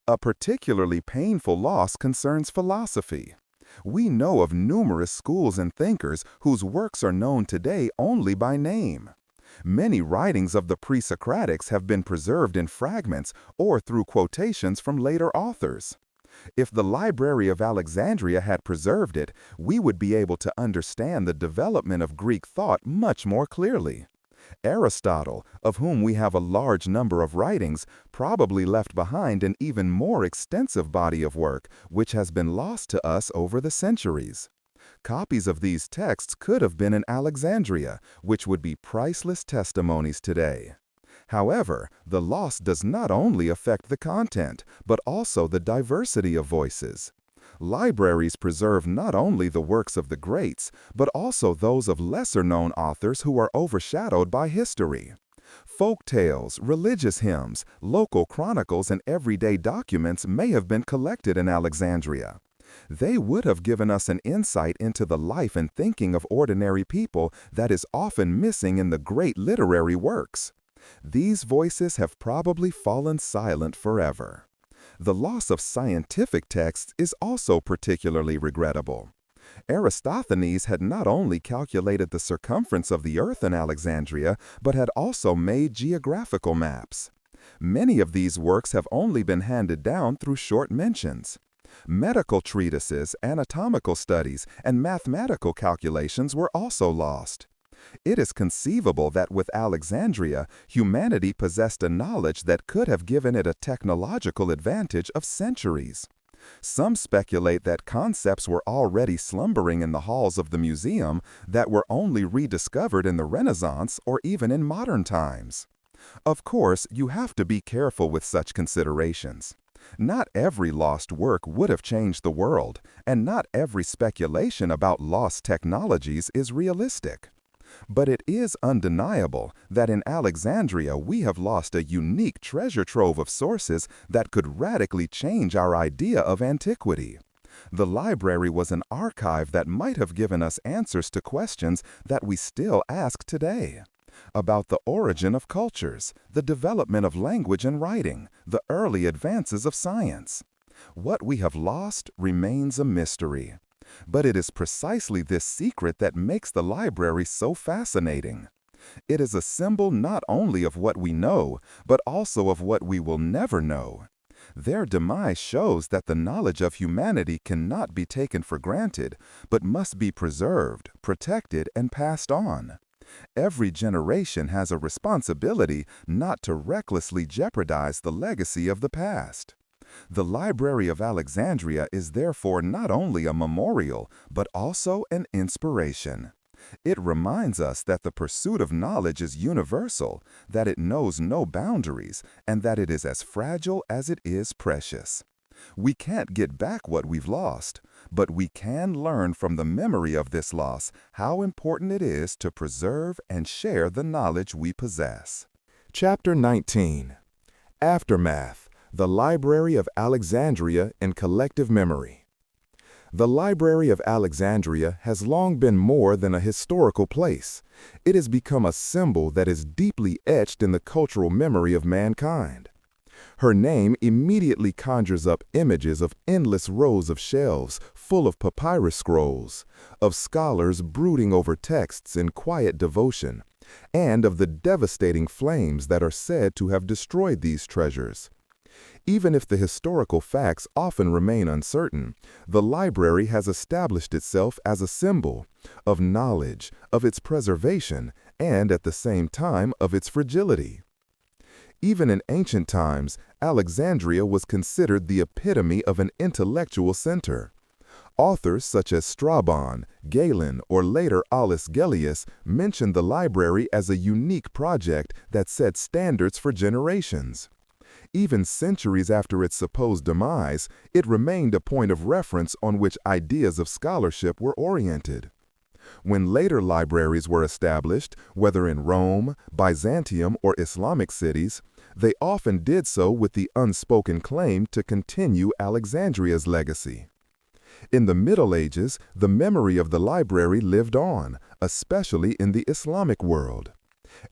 A particularly painful loss concerns philosophy. We know of numerous schools and thinkers whose works are known today only by name. Many writings of the pre-Socratics have been preserved in fragments or through quotations from later authors. If the Library of Alexandria had preserved it, we would be able to understand the development of Greek thought much more clearly. Aristotle, of whom we have a large number of writings, probably left behind an even more extensive body of work, which has been lost to us over the centuries. Copies of these texts could have been in Alexandria, which would be priceless testimonies today. However, the loss does not only affect the content, but also the diversity of voices. Libraries preserve not only the works of the greats, but also those of lesser-known authors who are overshadowed by history. Folk tales, religious hymns, local chronicles, and everyday documents may have been collected in Alexandria. They would have given us an insight into the life and thinking of ordinary people that is often missing in the great literary works. These voices have probably fallen silent forever. The loss of scientific texts is also particularly regrettable. Eratosthenes had not only calculated the circumference of the Earth in Alexandria, but had also made geographical maps. Many of these works have only been handed down through short mentions. Medical treatises, anatomical studies, and mathematical calculations were also lost. It is conceivable that with Alexandria, humanity possessed a knowledge that could have given it a technological advantage of centuries. Some speculate that concepts were already slumbering in the halls of the museum that were only rediscovered in the Renaissance or even in modern times. Of course, you have to be careful with such considerations. Not every lost work would have changed the world, and not every speculation about lost technologies is realistic. But it is undeniable that in Alexandria we have lost a unique treasure trove of sources that could radically change our idea of antiquity. The library was an archive that might have given us answers to questions that we still ask today. About the origin of cultures, the development of language and writing, the early advances of science. What we have lost remains a mystery. But it is precisely this secret that makes the library so fascinating. It is a symbol not only of what we know, but also of what we will never know. Their demise shows that the knowledge of humanity cannot be taken for granted, but must be preserved, protected, and passed on. Every generation has a responsibility not to recklessly jeopardize the legacy of the past. The Library of Alexandria is therefore not only a memorial, but also an inspiration. It reminds us that the pursuit of knowledge is universal, that it knows no boundaries, and that it is as fragile as it is precious. We can't get back what we've lost, but we can learn from the memory of this loss how important it is to preserve and share the knowledge we possess. Chapter 19. Aftermath: The Library of Alexandria in Collective Memory. The Library of Alexandria has long been more than a historical place. It has become a symbol that is deeply etched in the cultural memory of mankind. Her name immediately conjures up images of endless rows of shelves full of papyrus scrolls, of scholars brooding over texts in quiet devotion, and of the devastating flames that are said to have destroyed these treasures. Even if the historical facts often remain uncertain, the library has established itself as a symbol of knowledge, of its preservation, and at the same time of its fragility. Even in ancient times, Alexandria was considered the epitome of an intellectual center. Authors such as Strabon, Galen, or later Aulus Gellius mentioned the library as a unique project that set standards for generations. Even centuries after its supposed demise, it remained a point of reference on which ideas of scholarship were oriented. When later libraries were established, whether in Rome, Byzantium, or Islamic cities, they often did so with the unspoken claim to continue Alexandria's legacy. In the Middle Ages, the memory of the library lived on, especially in the Islamic world.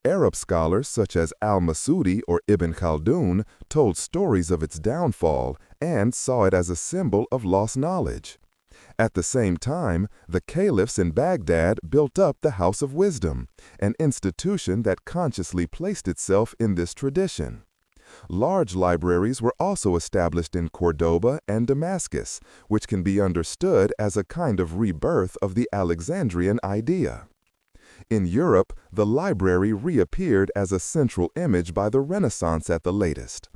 Arab scholars such as al-Masudi or Ibn Khaldun told stories of its downfall and saw it as a symbol of lost knowledge. At the same time, the caliphs in Baghdad built up the House of Wisdom, an institution that consciously placed itself in this tradition. Large libraries were also established in Cordoba and Damascus, which can be understood as a kind of rebirth of the Alexandrian idea. In Europe, the library reappeared as a central image by the Renaissance at the latest.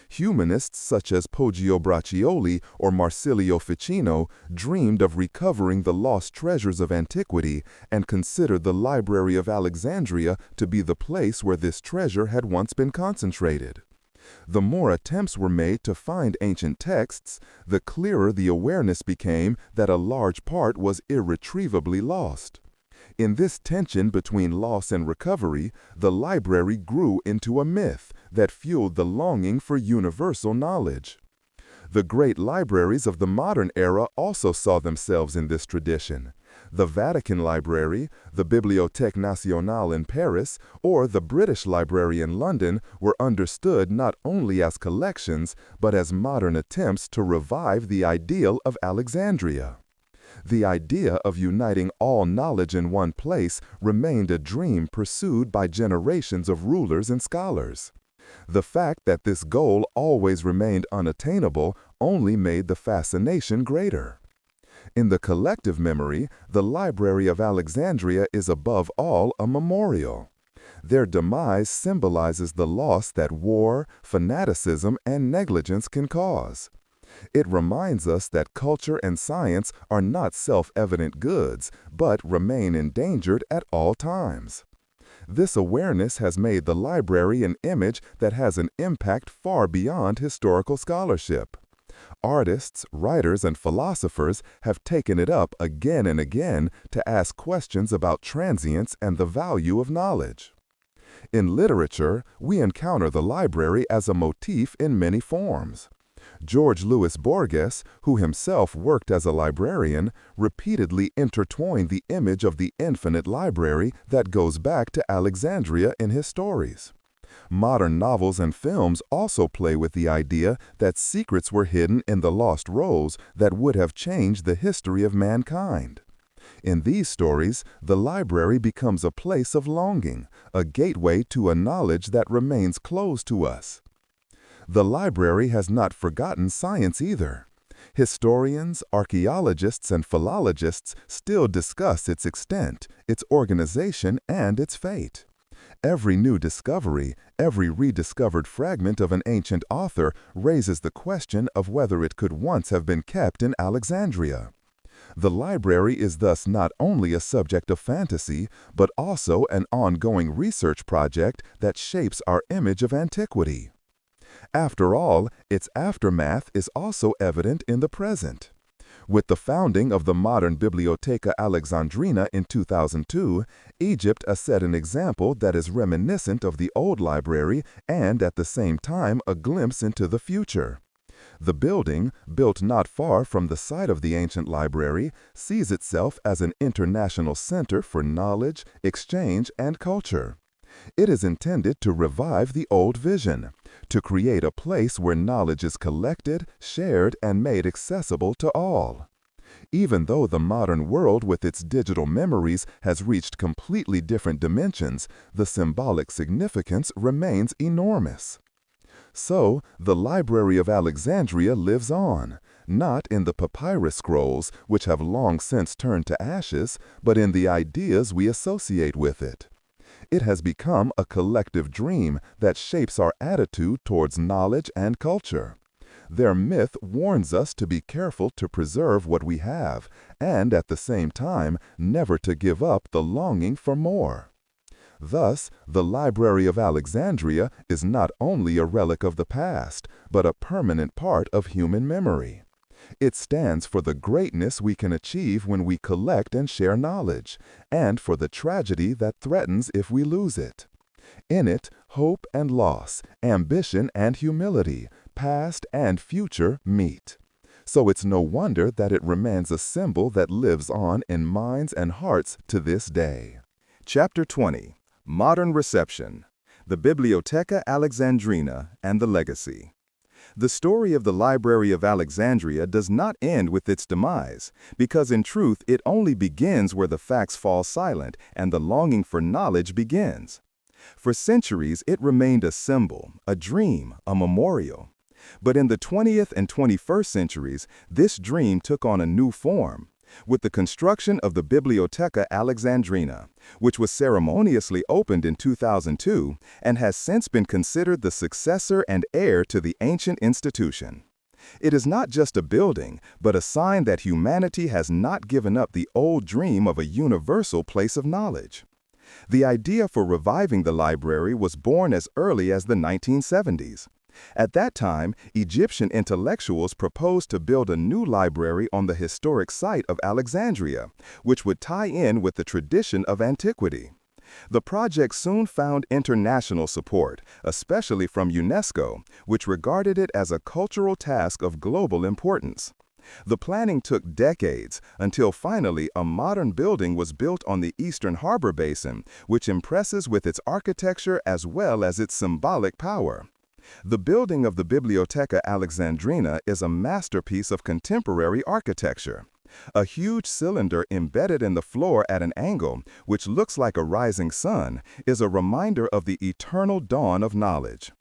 Humanists such as Poggio Braccioli or Marsilio Ficino dreamed of recovering the lost treasures of antiquity and considered the Library of Alexandria to be the place where this treasure had once been concentrated. The more attempts were made to find ancient texts, the clearer the awareness became that a large part was irretrievably lost. In this tension between loss and recovery, the library grew into a myth that fueled the longing for universal knowledge. The great libraries of the modern era also saw themselves in this tradition. The Vatican Library, the Bibliothèque Nationale in Paris, or the British Library in London were understood not only as collections, but as modern attempts to revive the ideal of Alexandria. The idea of uniting all knowledge in one place remained a dream pursued by generations of rulers and scholars. The fact that this goal always remained unattainable only made the fascination greater. In the collective memory, the Library of Alexandria is above all a memorial. Their demise symbolizes the loss that war, fanaticism, and negligence can cause. It reminds us that culture and science are not self-evident goods, but remain endangered at all times. This awareness has made the library an image that has an impact far beyond historical scholarship. Artists, writers, and philosophers have taken it up again and again to ask questions about transience and the value of knowledge. In literature, we encounter the library as a motif in many forms. George Louis Borges, who himself worked as a librarian, repeatedly intertwined the image of the infinite library that goes back to Alexandria in his stories. Modern novels and films also play with the idea that secrets were hidden in the lost rolls that would have changed the history of mankind. In these stories, the library becomes a place of longing, a gateway to a knowledge that remains closed to us. The library has not forgotten science either. Historians, archaeologists, and philologists still discuss its extent, its organization, and its fate. Every new discovery, every rediscovered fragment of an ancient author raises the question of whether it could once have been kept in Alexandria. The library is thus not only a subject of fantasy, but also an ongoing research project that shapes our image of antiquity. After all, its aftermath is also evident in the present. With the founding of the modern Bibliotheca Alexandrina in 2002, Egypt has set an example that is reminiscent of the old library and at the same time a glimpse into the future. The building, built not far from the site of the ancient library, sees itself as an international center for knowledge, exchange, and culture. It is intended to revive the old vision, to create a place where knowledge is collected, shared, and made accessible to all. Even though the modern world with its digital memories has reached completely different dimensions, the symbolic significance remains enormous. So, the Library of Alexandria lives on, not in the papyrus scrolls, which have long since turned to ashes, but in the ideas we associate with it. It has become a collective dream that shapes our attitude towards knowledge and culture. Their myth warns us to be careful to preserve what we have, and at the same time, never to give up the longing for more. Thus, the Library of Alexandria is not only a relic of the past, but a permanent part of human memory. It stands for the greatness we can achieve when we collect and share knowledge, and for the tragedy that threatens if we lose it. In it, hope and loss, ambition and humility, past and future meet. So it's no wonder that it remains a symbol that lives on in minds and hearts to this day. Chapter 20. Modern Reception. The Bibliotheca Alexandrina and the Legacy. The story of the Library of Alexandria does not end with its demise, because in truth it only begins where the facts fall silent and the longing for knowledge begins. For centuries it remained a symbol, a dream, a memorial. But in the 20th and 21st centuries, this dream took on a new form, with the construction of the Bibliotheca Alexandrina, which was ceremoniously opened in 2002 and has since been considered the successor and heir to the ancient institution. It is not just a building, but a sign that humanity has not given up the old dream of a universal place of knowledge. The idea for reviving the library was born as early as the 1970s. At that time, Egyptian intellectuals proposed to build a new library on the historic site of Alexandria, which would tie in with the tradition of antiquity. The project soon found international support, especially from UNESCO, which regarded it as a cultural task of global importance. The planning took decades until finally a modern building was built on the Eastern Harbor Basin, which impresses with its architecture as well as its symbolic power. The building of the Bibliotheca Alexandrina is a masterpiece of contemporary architecture. A huge cylinder embedded in the floor at an angle, which looks like a rising sun, is a reminder of the eternal dawn of knowledge.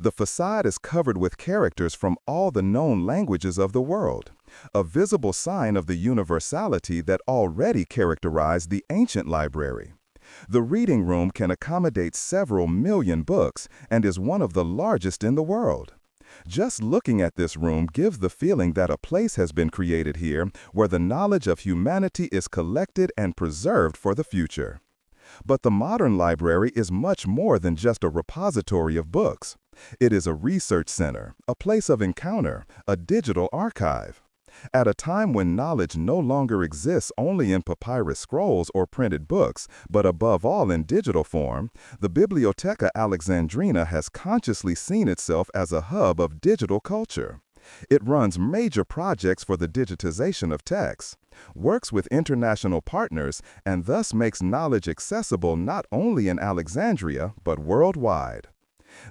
The facade is covered with characters from all the known languages of the world, a visible sign of the universality that already characterized the ancient library. The reading room can accommodate several million books and is one of the largest in the world. Just looking at this room gives the feeling that a place has been created here where the knowledge of humanity is collected and preserved for the future. But the modern library is much more than just a repository of books. It is a research center, a place of encounter, a digital archive. At a time when knowledge no longer exists only in papyrus scrolls or printed books, but above all in digital form, the Bibliotheca Alexandrina has consciously seen itself as a hub of digital culture. It runs major projects for the digitization of texts, works with international partners, and thus makes knowledge accessible not only in Alexandria, but worldwide.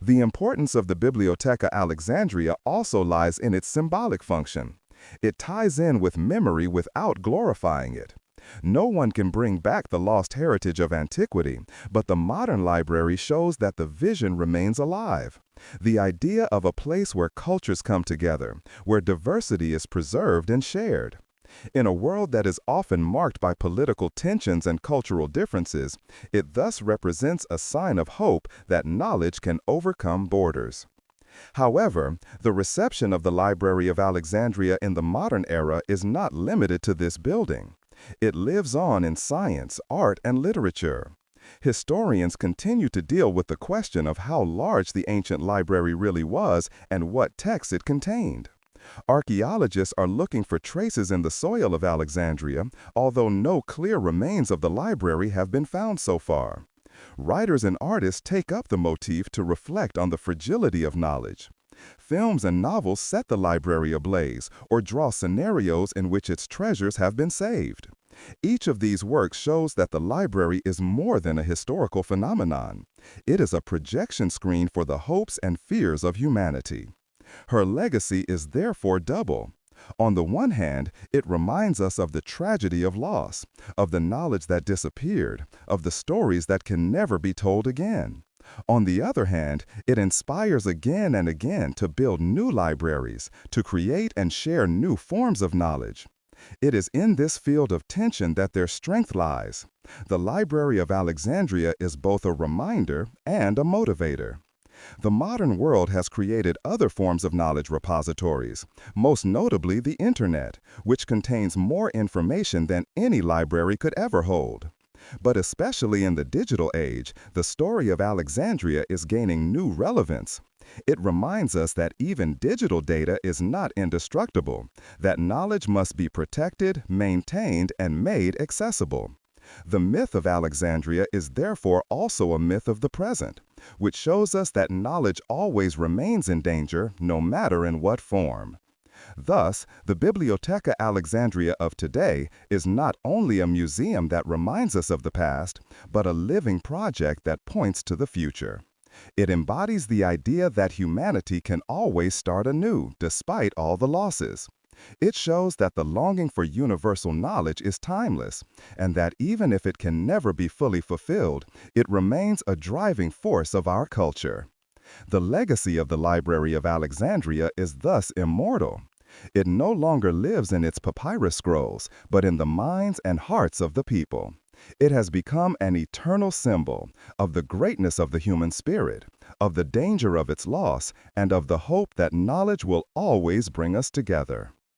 The importance of the Bibliotheca Alexandria also lies in its symbolic function. It ties in with memory without glorifying it. No one can bring back the lost heritage of antiquity, but the modern library shows that the vision remains alive. The idea of a place where cultures come together, where diversity is preserved and shared. In a world that is often marked by political tensions and cultural differences, it thus represents a sign of hope that knowledge can overcome borders. However, the reception of the Library of Alexandria in the modern era is not limited to this building. It lives on in science, art, and literature. Historians continue to deal with the question of how large the ancient library really was and what texts it contained. Archaeologists are looking for traces in the soil of Alexandria, although no clear remains of the library have been found so far. Writers and artists take up the motif to reflect on the fragility of knowledge. Films and novels set the library ablaze or draw scenarios in which its treasures have been saved. Each of these works shows that the library is more than a historical phenomenon. It is a projection screen for the hopes and fears of humanity. Her legacy is therefore double. On the one hand, it reminds us of the tragedy of loss, of the knowledge that disappeared, of the stories that can never be told again. On the other hand, it inspires again and again to build new libraries, to create and share new forms of knowledge. It is in this field of tension that their strength lies. The Library of Alexandria is both a reminder and a motivator. The modern world has created other forms of knowledge repositories, most notably the Internet, which contains more information than any library could ever hold. But especially in the digital age, the story of Alexandria is gaining new relevance. It reminds us that even digital data is not indestructible, that knowledge must be protected, maintained, and made accessible. The myth of Alexandria is therefore also a myth of the present, which shows us that knowledge always remains in danger, no matter in what form. Thus, the Bibliotheca Alexandria of today is not only a museum that reminds us of the past, but a living project that points to the future. It embodies the idea that humanity can always start anew, despite all the losses. It shows that the longing for universal knowledge is timeless, and that even if it can never be fully fulfilled, it remains a driving force of our culture. The legacy of the Library of Alexandria is thus immortal. It no longer lives in its papyrus scrolls, but in the minds and hearts of the people. It has become an eternal symbol of the greatness of the human spirit, of the danger of its loss, and of the hope that knowledge will always bring us together.